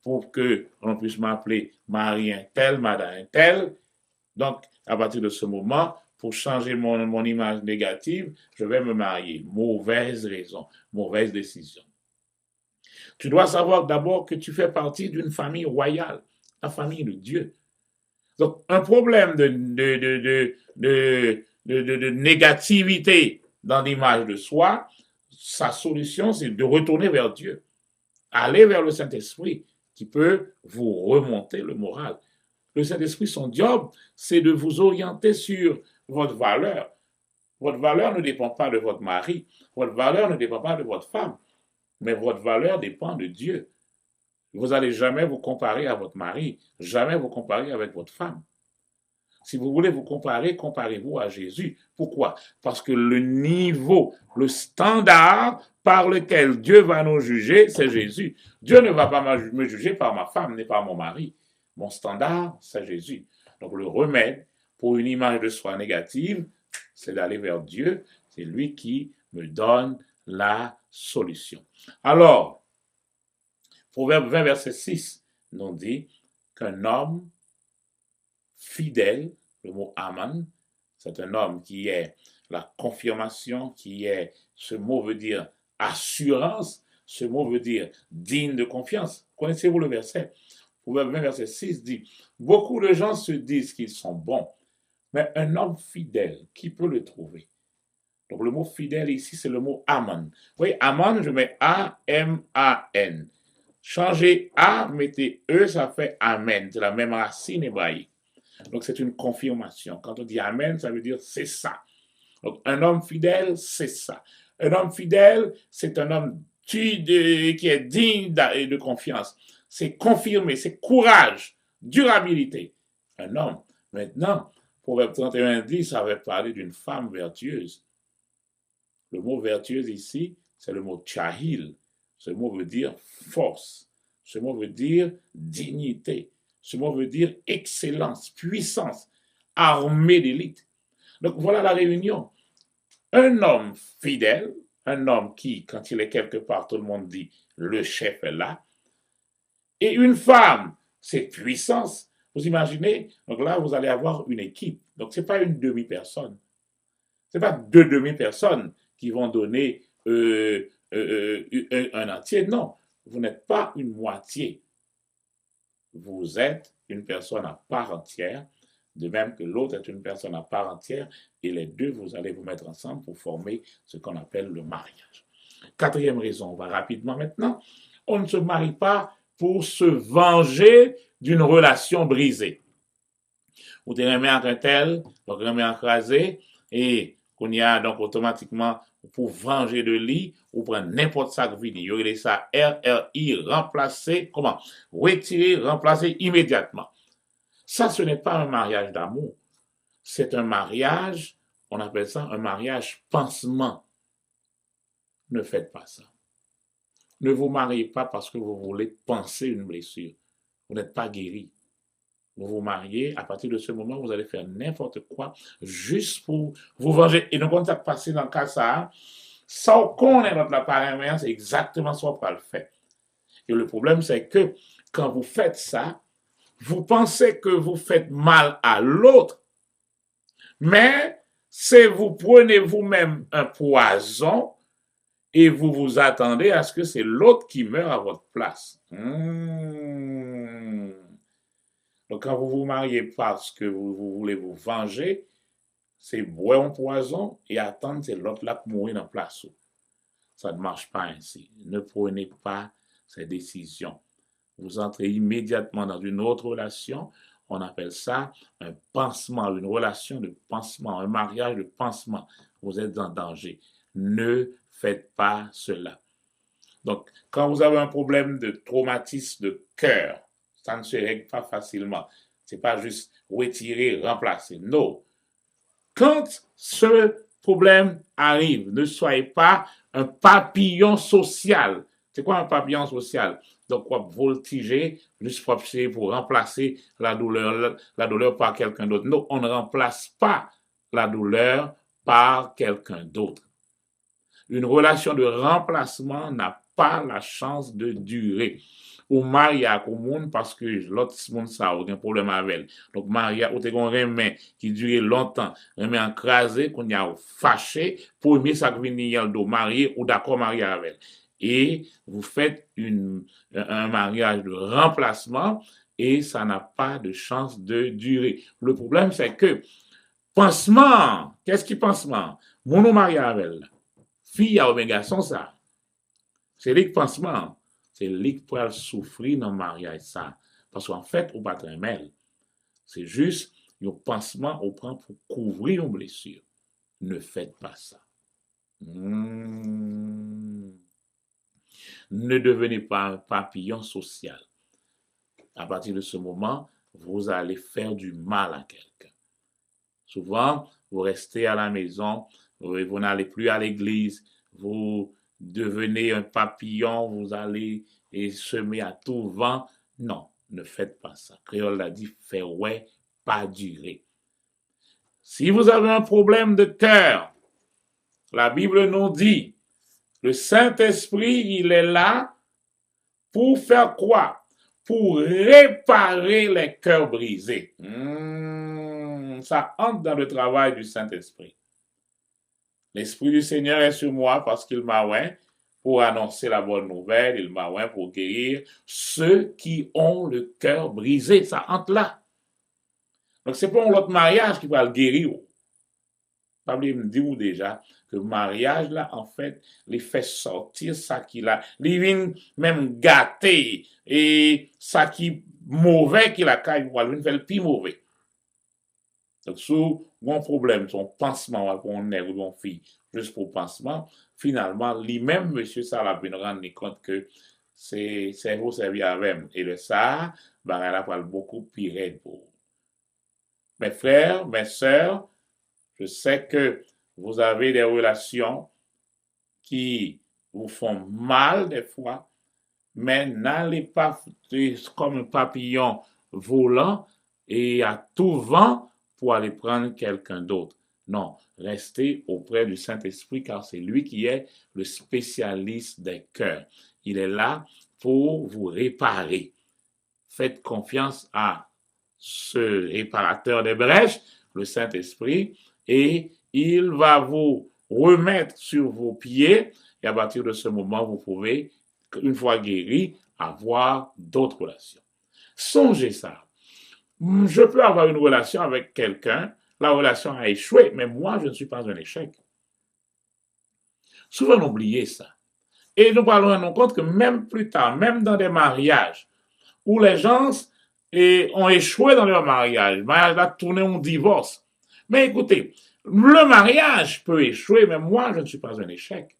pour que l'on puisse m'appeler Marie un tel, Madame un tel. Donc, à partir de ce moment, pour changer mon image négative, je vais me marier. Mauvaise raison, mauvaise décision. Tu dois savoir d'abord que tu fais partie d'une famille royale, la famille de Dieu. Donc, un problème de négativité dans l'image de soi, sa solution, c'est de retourner vers Dieu. Aller vers le Saint-Esprit qui peut vous remonter le moral. Le Saint-Esprit, son job, c'est de vous orienter sur votre valeur. Votre valeur ne dépend pas de votre mari. Votre valeur ne dépend pas de votre femme. Mais votre valeur dépend de Dieu. Vous n'allez jamais vous comparer à votre mari, jamais vous comparer avec votre femme. Si vous voulez vous comparer, comparez-vous à Jésus. Pourquoi? Parce que le niveau, le standard par lequel Dieu va nous juger, c'est Jésus. Dieu ne va pas me juger par ma femme, ni par mon mari. Mon standard, c'est Jésus. Donc le remède pour une image de soi négative, c'est d'aller vers Dieu. C'est lui qui me donne la solution. Alors, Proverbe 20, verset 6, nous dit qu'un homme fidèle, le mot Aman, c'est un homme qui est la confirmation, ce mot veut dire assurance, ce mot veut dire digne de confiance. Connaissez-vous le verset? Proverbe 20, verset 6 dit, beaucoup de gens se disent qu'ils sont bons, mais un homme fidèle, qui peut le trouver? Donc le mot fidèle ici, c'est le mot Aman. Oui, Aman, je mets A-M-A-N. Changez A, mettez E, ça fait Amen. C'est la même racine hébraïque. Donc c'est une confirmation. Quand on dit Amen, ça veut dire c'est ça. Donc un homme fidèle, c'est ça. Un homme fidèle, c'est un homme qui est digne de confiance. C'est confirmé, c'est courage, durabilité. Un homme. Maintenant, Proverbe 31 dit, ça va parler d'une femme vertueuse. Le mot vertueuse ici, c'est le mot tchahil. Ce mot veut dire force. Ce mot veut dire dignité. Ce mot veut dire excellence, puissance, armée d'élite. Donc voilà la réunion. Un homme fidèle, un homme qui, quand il est quelque part, tout le monde dit le chef est là. Et une femme, c'est puissance. Vous imaginez? Donc là, vous allez avoir une équipe. Donc ce n'est pas une demi-personne. Ce n'est pas deux demi-personnes qui vont donner un entier. Non, vous n'êtes pas une moitié. Vous êtes une personne à part entière, de même que l'autre est une personne à part entière, et les deux, vous allez vous mettre ensemble pour former ce qu'on appelle le mariage. Quatrième raison, on va rapidement maintenant. On ne se marie pas pour se venger d'une relation brisée. Vous te remet en un tel, donc remet en crasé, et qu'on y a donc automatiquement pour venger de lui, ou prendre n'importe ça que vous dites. Il y aurait ça RRI, remplacer, comment? Retirer, remplacer immédiatement. Ça, ce n'est pas un mariage d'amour. C'est un mariage, on appelle ça un mariage pansement. Ne faites pas ça. Ne vous mariez pas parce que vous voulez panser une blessure. Vous n'êtes pas guéri. Vous vous mariez, à partir de ce moment, vous allez faire n'importe quoi juste pour vous venger. Et donc, quand ça passe dans le cas ça, sans qu'on ait notre appareil, c'est exactement ce qu'on va le faire. Et le problème, c'est que quand vous faites ça, vous pensez que vous faites mal à l'autre, mais c'est vous prenez vous-même un poison et vous vous attendez à ce que c'est l'autre qui meure à votre place. Donc, quand vous vous mariez parce que vous voulez vous venger, c'est boire un poison et attendre que l'autre là mourir en place. Ça ne marche pas ainsi. Ne prenez pas ces décisions. Vous entrez immédiatement dans une autre relation. On appelle ça un pansement, une relation de pansement, un mariage de pansement. Vous êtes en danger. Ne faites pas cela. Donc, quand vous avez un problème de traumatisme de cœur, ça ne se règle pas facilement. C'est pas juste retirer, remplacer. Non. Quand ce problème arrive, ne soyez pas un papillon social. C'est quoi un papillon social? Donc, on va voltiger juste pour remplacer la douleur par quelqu'un d'autre. Non, on ne remplace pas la douleur par quelqu'un d'autre. Une relation de remplacement n'a pas la chance de durer. Ou Maria, au monde, parce que l'autre monde, ça a aucun problème avec elle. Donc, Maria, ou t'es qu'on remet, qui dure longtemps, remet encrasé, qu'on y a fâché, pour aimer ça qui vient de marié, ou d'accord marié avec elle. Et vous faites un mariage de remplacement, et ça n'a pas de chance de durer. Le problème, c'est que, pansement, qu'est-ce qui pansement? Mon marié avec elle. Fille à garçon, ça. C'est lui qui pansement. C'est lui qui peut souffrir dans le mariage, ça. Parce qu'en fait, on pas très mal. C'est juste un pansement on prend pour couvrir une blessure. Ne faites pas ça. Ne devenez pas un papillon social. À partir de ce moment, vous allez faire du mal à quelqu'un. Souvent, vous restez à la maison, vous n'allez plus à l'église, vous devenez un papillon, vous allez semer à tout vent. Non, ne faites pas ça. Créole l'a dit, faire ouais, pas durer. Si vous avez un problème de cœur, la Bible nous dit, le Saint-Esprit, il est là pour faire quoi? Pour réparer les cœurs brisés. Ça entre dans le travail du Saint-Esprit. L'Esprit du Seigneur est sur moi parce qu'il m'a oint pour annoncer la bonne nouvelle, il m'a oint pour guérir ceux qui ont le cœur brisé. Ça entre là. Donc, c'est pas l'autre mariage qui va le guérir. Pas oublier me dire déjà que le mariage, là, en fait, les fait sortir ça qu'il a. Il vient même gâter et ça qui mauvais qu'il a, il va faire le plus mauvais. Donc, sous mon problème, son pansement, pour un nègre ou une fille, juste pour pansement, finalement, lui-même, monsieur, ça l'a bien rendu compte que c'est vous servir avec. Et le ça, ben, elle a pas beaucoup pire pour. Mes frères, mes sœurs, je sais que vous avez des relations qui vous font mal des fois, mais n'allez pas comme un papillon volant et à tout vent pour aller prendre quelqu'un d'autre. Non, restez auprès du Saint-Esprit car c'est lui qui est le spécialiste des cœurs. Il est là pour vous réparer. Faites confiance à ce réparateur des brèches, le Saint-Esprit, et il va vous remettre sur vos pieds et à partir de ce moment, vous pouvez, une fois guéri, avoir d'autres relations. Songez ça. Je peux avoir une relation avec quelqu'un, la relation a échoué, mais moi, je ne suis pas un échec. Souvent, oubliez ça. Et nous parlons en compte que même plus tard, même dans des mariages, où les gens ont échoué dans leur mariage, le mariage a tourné en divorce. Mais écoutez, le mariage peut échouer, mais moi, je ne suis pas un échec.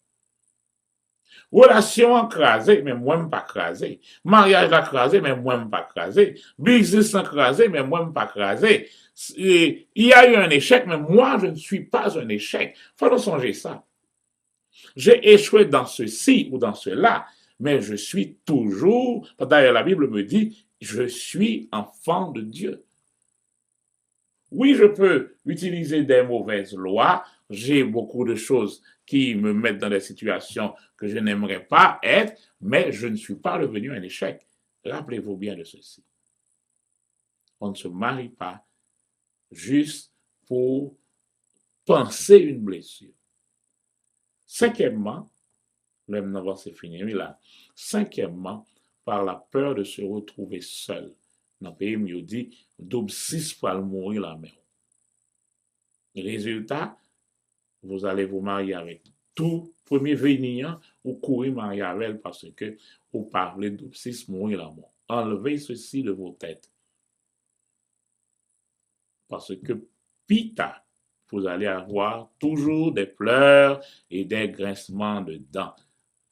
Relation écrasée, mais moi, je ne pas écrasé. Mariage écrasé, mais moi, je ne pas écrasé. Business écrasé, mais moi, je ne pas écrasé. Il y a eu un échec, mais moi, je ne suis pas un échec. Il faut songer ça. J'ai échoué dans ceci ou dans cela, mais je suis toujours, d'ailleurs la Bible me dit, je suis enfant de Dieu. Oui, je peux utiliser des mauvaises lois, j'ai beaucoup de choses qui me mettent dans des situations que je n'aimerais pas être, mais je ne suis pas devenu un échec. Rappelez-vous bien de ceci. On ne se marie pas juste pour penser une blessure. Cinquièmement, même non, c'est fini, là. Cinquièmement, par la peur de se retrouver seul. Dans le pays, il dit, double 6 pour mourir la mer. Résultat, vous allez vous marier avec tout premier venir ou courir marier avec elle parce que vous parlez double 6 mourir la mort. Enlevez ceci de vos têtes. Parce que pita, vous allez avoir toujours des pleurs et des grincements de dents.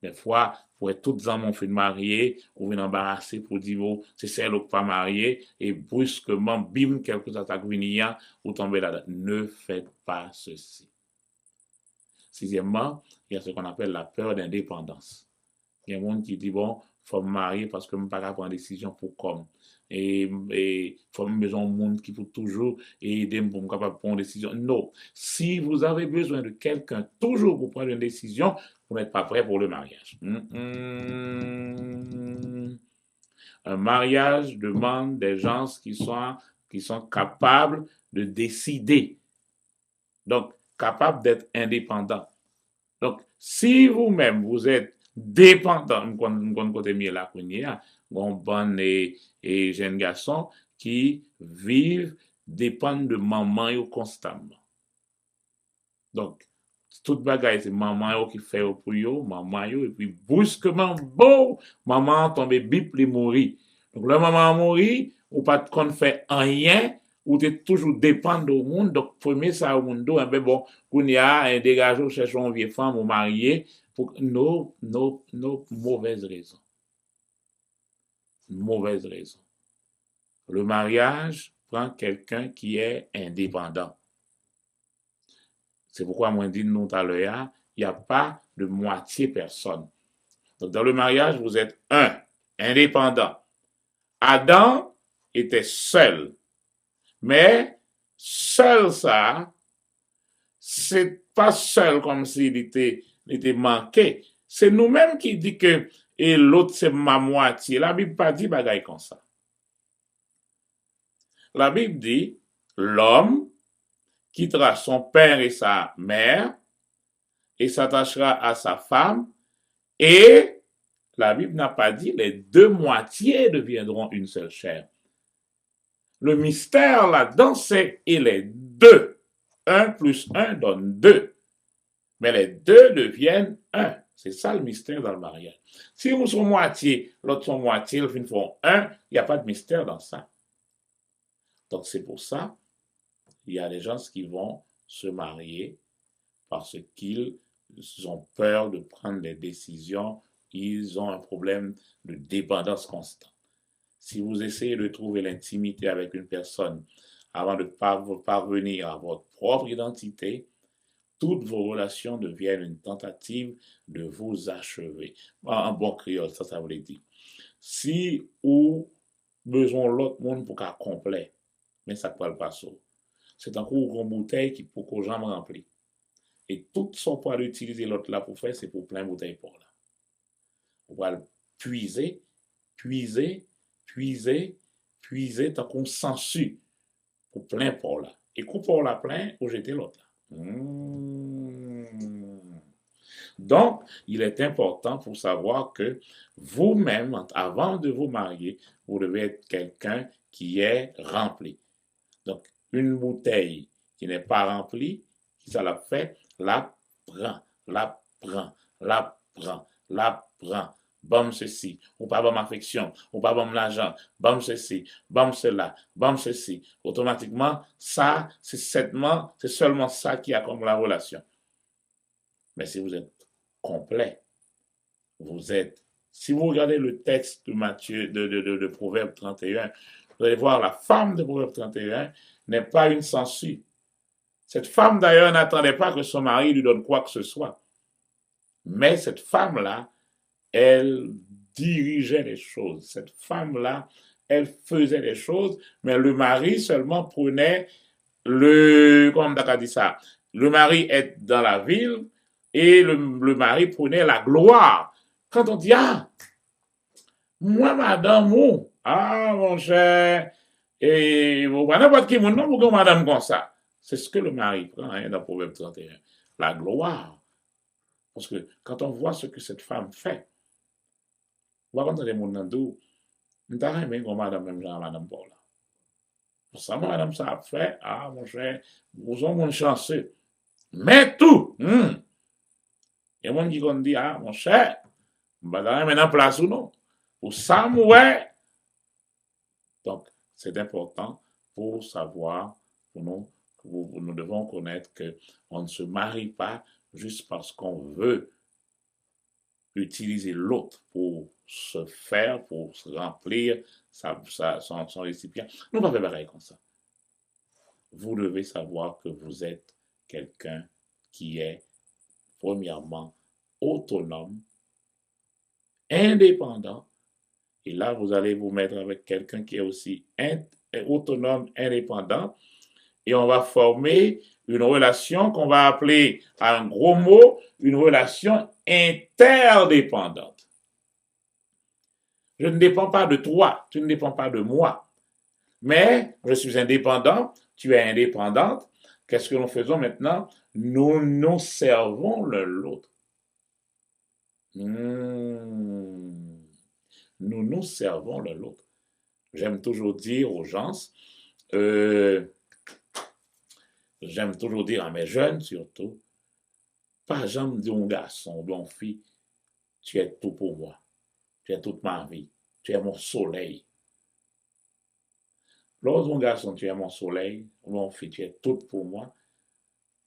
Des fois, pour être toutes en mon fait marié, ou venir embarrasser pour dire, oh, c'est celle ou pas mariée, et brusquement, bim, quelque chose à venir, ou tomber là-dedans. Ne faites pas ceci. Sixièmement, il y a ce qu'on appelle la peur d'indépendance. Il y a un monde qui dit, bon, faut me marier parce que je ne peux pas prendre une décision pour comme. Et faut me besoin d'un monde qui peut toujours aider pour me capable prendre une décision. Non. Si vous avez besoin de quelqu'un toujours pour prendre une décision, vous n'êtes pas prêt pour le mariage. Un mariage demande des gens qui sont capables de décider. Donc, capables d'être indépendants. Donc, si vous-même, vous êtes dépendant, côté mieux là, bon et jeunes garçons qui vivent, dépendent de maman constamment. Donc, toute bagaille, c'est maman qui fait pour eux, maman et puis brusquement, bon, maman tombe bip, les mourir. Donc, la maman mourir, ou pas qu'on fait rien, ou tu toujours dépend du monde. Donc, premier, ça, au monde, ben bon, qu'on y a un dégagé, on cherche une vieille femme ou mariée, pour nos mauvaises raisons. Mauvaise raison. Le mariage prend quelqu'un qui est indépendant. C'est pourquoi moi, je dis, nous, tout à l'heure, il n'y a pas de moitié personne. Donc, dans le mariage, vous êtes un, indépendant. Adam était seul. Mais seul ça, c'est pas seul comme s'il était manqué. C'est nous-mêmes qui dit que et l'autre c'est ma moitié. La Bible pas dit bagaille comme ça. La Bible dit l'homme quittera son père et sa mère et s'attachera à sa femme et la Bible n'a pas dit les deux moitiés deviendront une seule chair. Le mystère là-dedans, c'est et les deux. 1 plus 1 donne 2. Mais les deux deviennent 1. C'est ça le mystère dans le mariage. Si vous sont moitié, l'autre sont moitié, ils font 1, il n'y a pas de mystère dans ça. Donc c'est pour ça, il y a des gens qui vont se marier parce qu'ils ont peur de prendre des décisions, ils ont un problème de dépendance constante. Si vous essayez de trouver l'intimité avec une personne avant de parvenir à votre propre identité, toutes vos relations deviennent une tentative de vous achever. En bon créole, ça veut dire. Si vous besoin l'autre monde pour qu'à complet, mais ça ne parle pas ça. C'est un coup une bouteille qui pour qu'on jamais rempli. Et tout son poids d'utiliser l'autre là pour faire, c'est pour plein bouteille pour là. On va le puiser, tant qu'on s'ensuit pour plein pour là. Et coup pour la plein, ou jeter l'autre là. Donc, il est important pour savoir que vous-même, avant de vous marier, vous devez être quelqu'un qui est rempli. Donc, une bouteille qui n'est pas remplie, ça la fait, la prend. Bam ceci, ou pas bam affection, ou pas bam l'argent, bam ceci, bam cela, bam ceci. Automatiquement, ça, c'est seulement ça qui a comme la relation. Mais si vous êtes complet, si vous regardez le texte de Matthieu, de Proverbe 31, vous allez voir la femme de Proverbe 31 n'est pas une sangsue. Cette femme d'ailleurs n'attendait pas que son mari lui donne quoi que ce soit. Mais cette femme-là, elle dirigeait les choses. Cette femme-là, elle faisait les choses, mais le mari seulement prenait comment on a dit ça, le mari est dans la ville et le mari prenait la gloire. Quand on dit, moi, madame, mon cher, et vous prenez n'importe qui, non, vous madame comme ça. C'est ce que le mari prend dans Proverbe 31. La gloire. Parce que quand on voit ce que cette femme fait, on va entendre les gens dans nous t'as aimé comme madame, même genre madame Paul. Pour ça, madame, ça a fait, mon cher, vous êtes mon chanceux. Mais tout, il y a des gens qui dit, mon cher, je vais maintenant place ou non. Pour ça, ouais. Donc, c'est important pour savoir, nous devons connaître qu'on ne se marie pas juste parce qu'on veut utiliser l'autre pour se faire, pour se remplir son récipient. Nous ne pouvons pas faire comme ça. Vous devez savoir que vous êtes quelqu'un qui est, premièrement, autonome, indépendant. Et là, vous allez vous mettre avec quelqu'un qui est aussi autonome, indépendant. Et on va former une relation qu'on va appeler, à un gros mot, une relation interdépendante. Je ne dépends pas de toi, tu ne dépends pas de moi. Mais je suis indépendant, tu es indépendante. Qu'est-ce que nous faisons maintenant? Nous nous servons l'un l'autre. Nous nous servons l'un l'autre. J'aime toujours dire aux gens, j'aime toujours dire à mes jeunes surtout, pas jamais dire un garçon ou une fille, tu es tout pour moi, tu es toute ma vie, tu es mon soleil. Lorsqu'un garçon, tu es mon soleil, ou mon fille, tu es tout pour moi,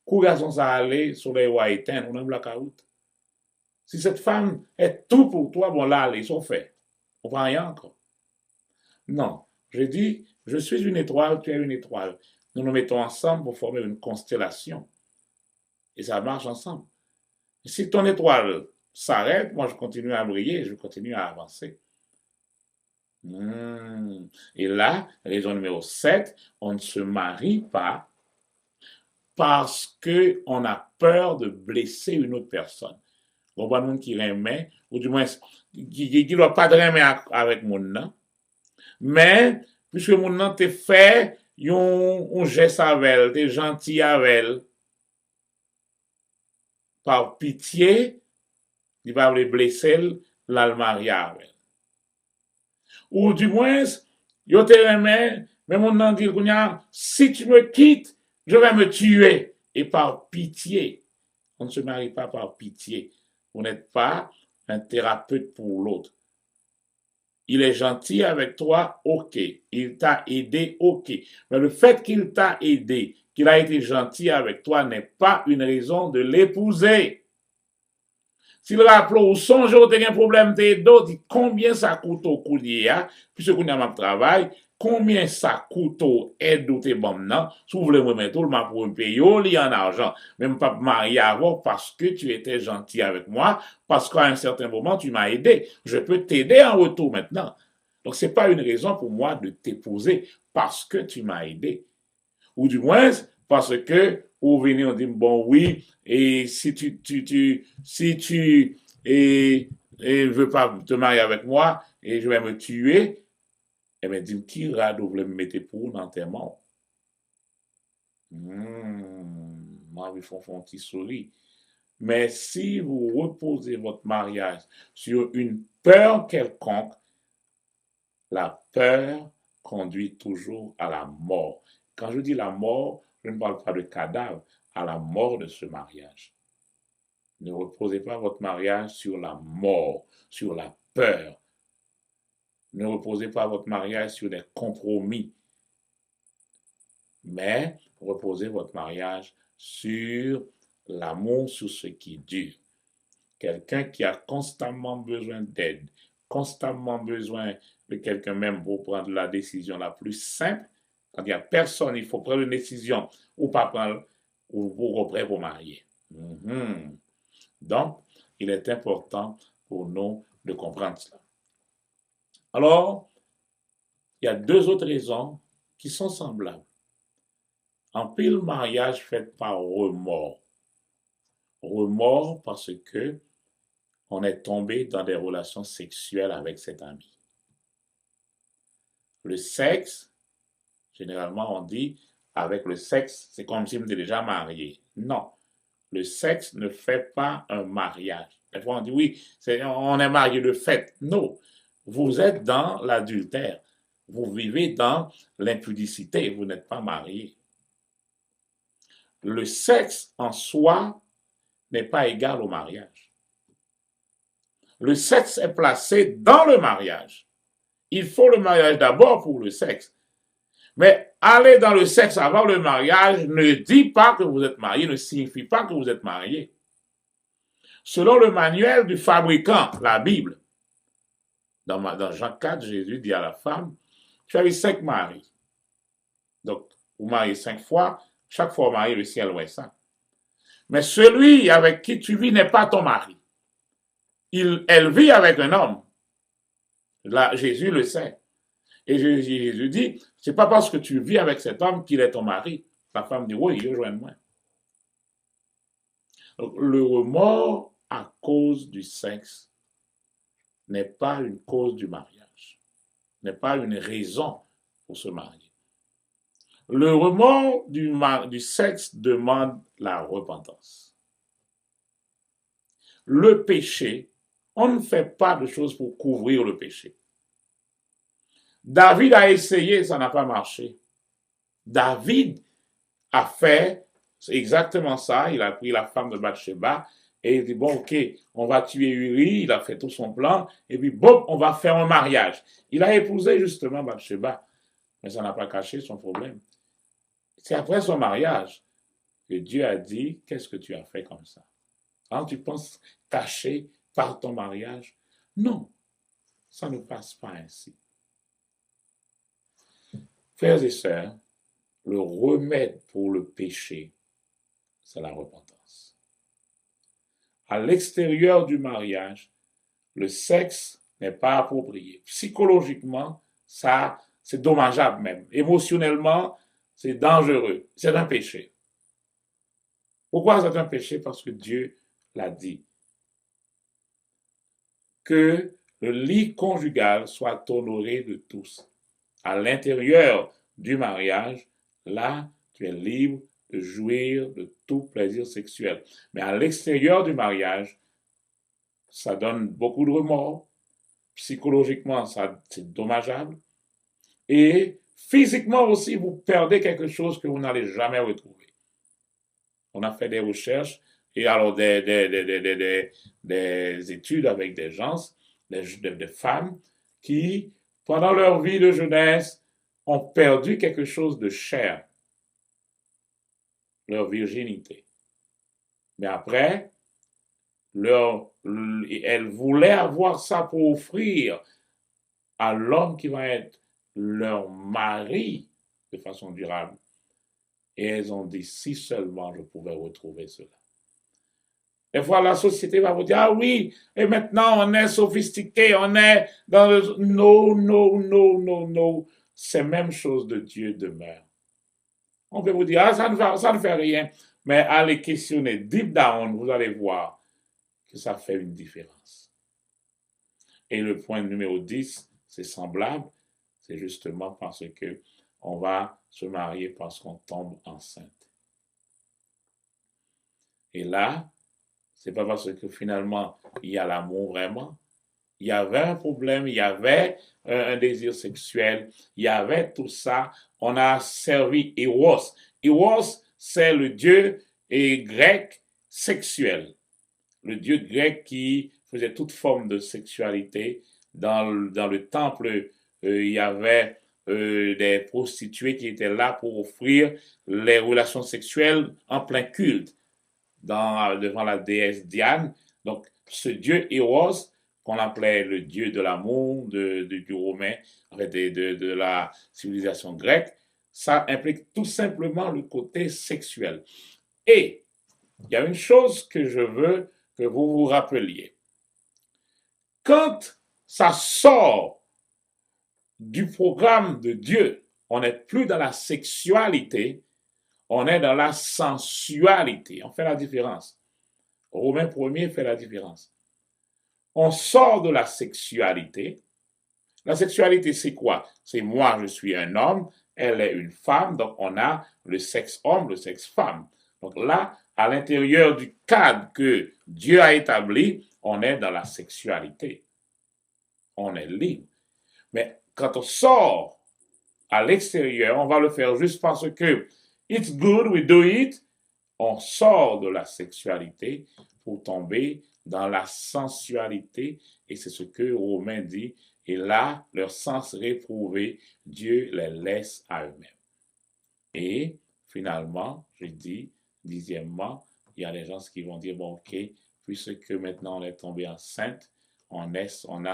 quand garçon ça allait, soleil va éteindre, on aime la caroute. Si cette femme est tout pour toi, bon là, ils sont faits. On ne prend rien encore. Non, je dis, je suis une étoile, tu es une étoile. Nous nous mettons ensemble pour former une constellation. Et ça marche ensemble. Si ton étoile s'arrête, moi je continue à briller, je continue à avancer. Et là, raison numéro 7, on ne se marie pas parce qu'on a peur de blesser une autre personne. On voit monde qui remet, ou du moins qui ne doit pas de remet avec mon nom. Mais, puisque mon nom te fait, un geste avec elle, t'es gentil avec elle, par pitié, il va le blesser, là le marier avec elle. Ou du moins, yo te remet, mais mon nom dit, si tu me quittes, je vais me tuer. Et par pitié, on ne se marie pas par pitié. Vous n'êtes pas un thérapeute pour l'autre. Il est gentil avec toi, ok. Il t'a aidé, ok. Mais le fait qu'il t'a aidé, qu'il a été gentil avec toi, n'est pas une raison de l'épouser. S'il rappelle ou songe ou t'as un problème d'eau, dit combien ça coûte au coulier, puisque qu'on a ma travail, combien ça coûte au aide ou t'es bon non, si vous voulez me mettre tout le monde pour me payer, il y en argent, même pas marié avant parce que tu étais gentil avec moi, parce qu'à un certain moment tu m'as aidé, je peux t'aider en retour maintenant. Donc c'est pas une raison pour moi de t'épouser parce que tu m'as aidé. Ou du moins, parce que, ou venir, on dit, bon, oui, et si tu veux pas te marier avec moi, et je vais me tuer, eh bien, dis-moi, qui rade vous voulez me mettre pour dans tes morts? Moi, il faut un petit sourire. Mais si vous reposez votre mariage sur une peur quelconque, la peur conduit toujours à la mort. Quand je dis la mort, je ne parle pas de cadavre, à la mort de ce mariage. Ne reposez pas votre mariage sur la mort, sur la peur. Ne reposez pas votre mariage sur des compromis. Mais reposez votre mariage sur l'amour, sur ce qui dure. Quelqu'un qui a constamment besoin d'aide, constamment besoin de quelqu'un même pour prendre la décision la plus simple, quand il n'y a personne, il faut prendre une décision ou pas prendre, ou vous prêt pour marier. Donc, il est important pour nous de comprendre cela. Alors, il y a deux autres raisons qui sont semblables. En pile mariage fait par remords. Remords parce que on est tombé dans des relations sexuelles avec cet ami. Le sexe, généralement on dit, avec le sexe, c'est comme si on était déjà marié. Non, le sexe ne fait pas un mariage. Des fois on dit, oui, on est marié de fait. Non, vous êtes dans l'adultère. Vous vivez dans l'impudicité, vous n'êtes pas marié. Le sexe en soi n'est pas égal au mariage. Le sexe est placé dans le mariage. Il faut le mariage d'abord pour le sexe. Mais aller dans le sexe avant le mariage ne dit pas que vous êtes marié, ne signifie pas que vous êtes marié. selon le manuel du fabricant, la Bible. Dans Jean 4, Jésus dit à la femme, tu as eu 5 maris. Donc, vous mariez 5 fois, chaque fois vous mariez, le ciel ouais ça. Mais celui avec qui tu vis n'est pas ton mari. Elle vit avec un homme. Là, Jésus le sait. Et Jésus dit, c'est pas parce que tu vis avec cet homme qu'il est ton mari. La femme dit, oui, rejoins-moi. Donc, le remords à cause du sexe n'est pas une cause du mariage, n'est pas une raison pour se marier. Le remords du sexe demande la repentance. Le péché, on ne fait pas de choses pour couvrir le péché. David a essayé, ça n'a pas marché. David a fait exactement ça. Il a pris la femme de Bathsheba et il dit, bon, ok, on va tuer Uri. Il a fait tout son plan. Et puis, bon, on va faire un mariage. Il a épousé justement Bathsheba. Mais ça n'a pas caché son problème. C'est après son mariage que Dieu a dit, qu'est-ce que tu as fait comme ça? Alors, tu penses cacher par ton mariage? Non, ça ne passe pas ainsi. Frères et sœurs, le remède pour le péché, c'est la repentance. À l'extérieur du mariage, le sexe n'est pas approprié. Psychologiquement, ça, c'est dommageable même. Émotionnellement, c'est dangereux. C'est un péché. Pourquoi c'est un péché? Parce que Dieu l'a dit. Que le lit conjugal soit honoré de tous. À l'intérieur du mariage, là, tu es libre de jouir de tout plaisir sexuel. Mais à l'extérieur du mariage, ça donne beaucoup de remords. Psychologiquement, ça, c'est dommageable. Et physiquement aussi, vous perdez quelque chose que vous n'allez jamais retrouver. On a fait des recherches et alors des études avec des gens, des femmes qui, pendant leur vie de jeunesse, ont perdu quelque chose de cher, leur virginité. Mais après, elles voulaient avoir ça pour offrir à l'homme qui va être leur mari de façon durable. Et elles ont dit, si seulement je pouvais retrouver cela. Des fois, la société va vous dire, ah oui, et maintenant on est sophistiqué, on est dans le... Non, non, non, non, non. Ces mêmes choses de Dieu demeurent. On peut vous dire, ah, ça ne fait rien. Mais allez questionner deep down, vous allez voir que ça fait une différence. Et le point numéro 10, c'est semblable. C'est justement parce que on va se marier parce qu'on tombe enceinte. Et là, c'est pas parce que finalement, il y a l'amour vraiment. Il y avait un problème, il y avait un désir sexuel, il y avait tout ça. On a servi Eros. Eros, c'est le dieu grec sexuel. Le dieu grec qui faisait toute forme de sexualité. Dans le temple, il y avait des prostituées qui étaient là pour offrir les relations sexuelles en plein culte devant la déesse Diane. Donc, ce dieu Eros, qu'on appelait le dieu de l'amour du romain, en fait, de la civilisation grecque, ça implique tout simplement le côté sexuel. Et il y a une chose que je veux que vous vous rappeliez. Quand ça sort du programme de Dieu, on n'est plus dans la sexualité, on est dans la sensualité. On fait la différence. Romains 1er fait la différence. On sort de la sexualité. La sexualité, c'est quoi? C'est moi, je suis un homme, elle est une femme, donc on a le sexe homme, le sexe femme. Donc là, à l'intérieur du cadre que Dieu a établi, on est dans la sexualité. On est libre. Mais quand on sort à l'extérieur, on va le faire juste parce que it's good, we do it. On sort de la sexualité pour tomber dans la sensualité, et c'est ce que Romain dit, et là, leur sens réprouvé, Dieu les laisse à eux-mêmes. Et finalement, je dis, dixièmement, il y a des gens qui vont dire, bon, ok, puisque maintenant on est tombé enceinte, on a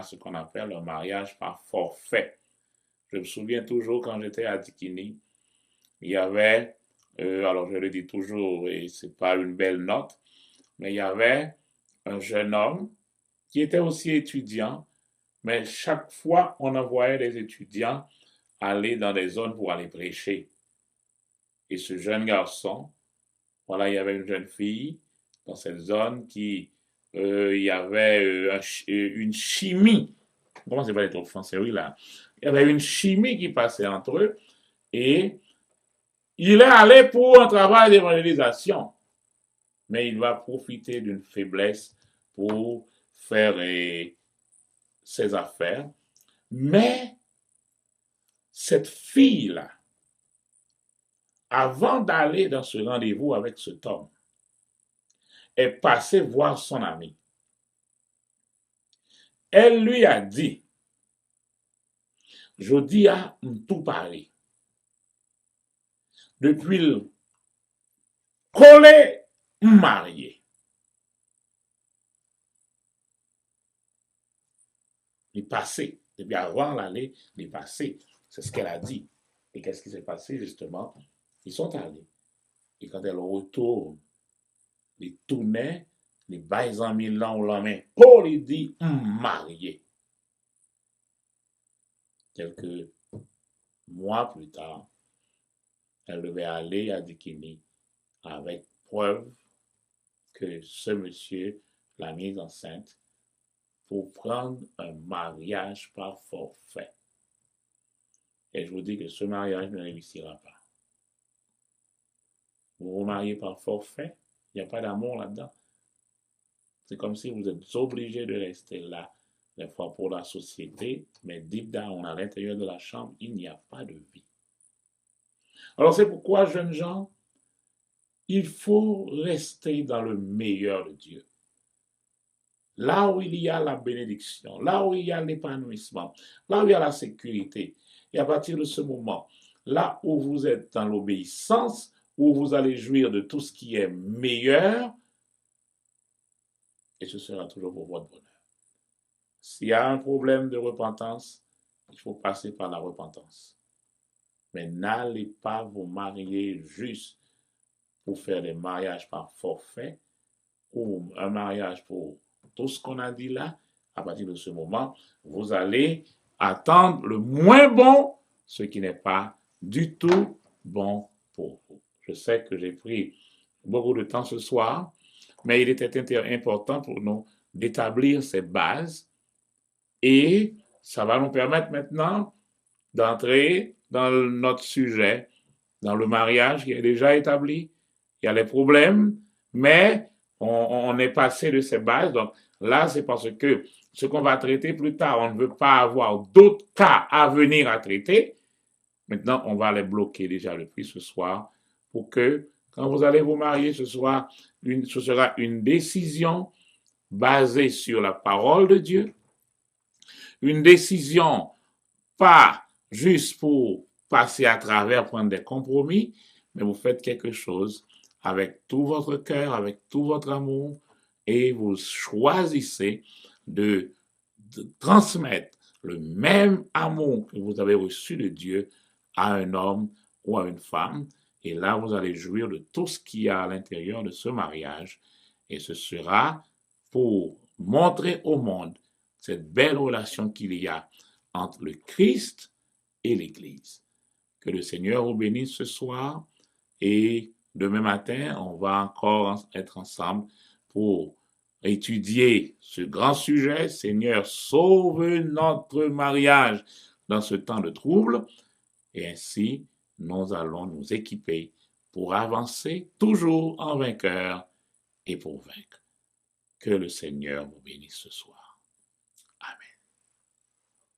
ce qu'on appelle le mariage par forfait. Je me souviens toujours quand j'étais à Dikini, il y avait, alors je le dis toujours et c'est pas une belle note, mais il y avait un jeune homme qui était aussi étudiant, mais chaque fois on envoyait des étudiants aller dans des zones pour aller prêcher. Et ce jeune garçon, voilà, il y avait une jeune fille dans cette zone qui, il y avait une chimie. Comment c'est pas les trucs français, oui, là. Il y avait une chimie qui passait entre eux et il est allé pour un travail d'évangélisation, mais il va profiter d'une faiblesse pour faire ses affaires. Mais cette fille-là, avant d'aller dans ce rendez-vous avec cet homme, est passée voir son ami. Elle lui a dit, je dis à tout parler. Depuis le collé marié. Il est passé. Depuis avant l'aller, il est passé. C'est ce qu'elle a dit. Et qu'est-ce qui s'est passé justement? Ils sont allés. Et quand elle retourne, il tournait, il baise en mille ans la main. Paul il dit, marié. Quelques mois plus tard, elle devait aller à Dikini avec preuve que ce monsieur l'a mise enceinte pour prendre un mariage par forfait. Et je vous dis que ce mariage ne réussira pas. Vous vous mariez par forfait, il n'y a pas d'amour là-dedans. C'est comme si vous êtes obligé de rester là, des fois pour la société, mais deep down, à l'intérieur de la chambre, il n'y a pas de vie. Alors c'est pourquoi, jeunes gens, il faut rester dans le meilleur de Dieu. Là où il y a la bénédiction, là où il y a l'épanouissement, là où il y a la sécurité. Et à partir de ce moment, là où vous êtes dans l'obéissance, où vous allez jouir de tout ce qui est meilleur, et ce sera toujours pour votre bonheur. S'il y a un problème de repentance, il faut passer par la repentance. Mais n'allez pas vous marier juste pour faire des mariages par forfait ou un mariage pour tout ce qu'on a dit là. À partir de ce moment, vous allez attendre le moins bon, ce qui n'est pas du tout bon pour vous. Je sais que j'ai pris beaucoup de temps ce soir, mais il était important pour nous d'établir ces bases et ça va nous permettre maintenant d'entrer dans notre sujet, dans le mariage qui est déjà établi. Il y a les problèmes, mais on est passé de ces bases. Donc là, c'est parce que ce qu'on va traiter plus tard, on ne veut pas avoir d'autres cas à venir à traiter. Maintenant, on va les bloquer déjà depuis ce soir pour que quand vous allez vous marier, ce sera une décision basée sur la parole de Dieu, une décision pas juste pour passer à travers, prendre des compromis, mais vous faites quelque chose avec tout votre cœur, avec tout votre amour, et vous choisissez de transmettre le même amour que vous avez reçu de Dieu à un homme ou à une femme. Et là, vous allez jouir de tout ce qu'il y a à l'intérieur de ce mariage. Et ce sera pour montrer au monde cette belle relation qu'il y a entre le Christ et l'Église. Que le Seigneur vous bénisse ce soir et demain matin, on va encore être ensemble pour étudier ce grand sujet. Seigneur, sauve notre mariage dans ce temps de trouble et ainsi nous allons nous équiper pour avancer toujours en vainqueur et pour vaincre. Que le Seigneur vous bénisse ce soir. Amen.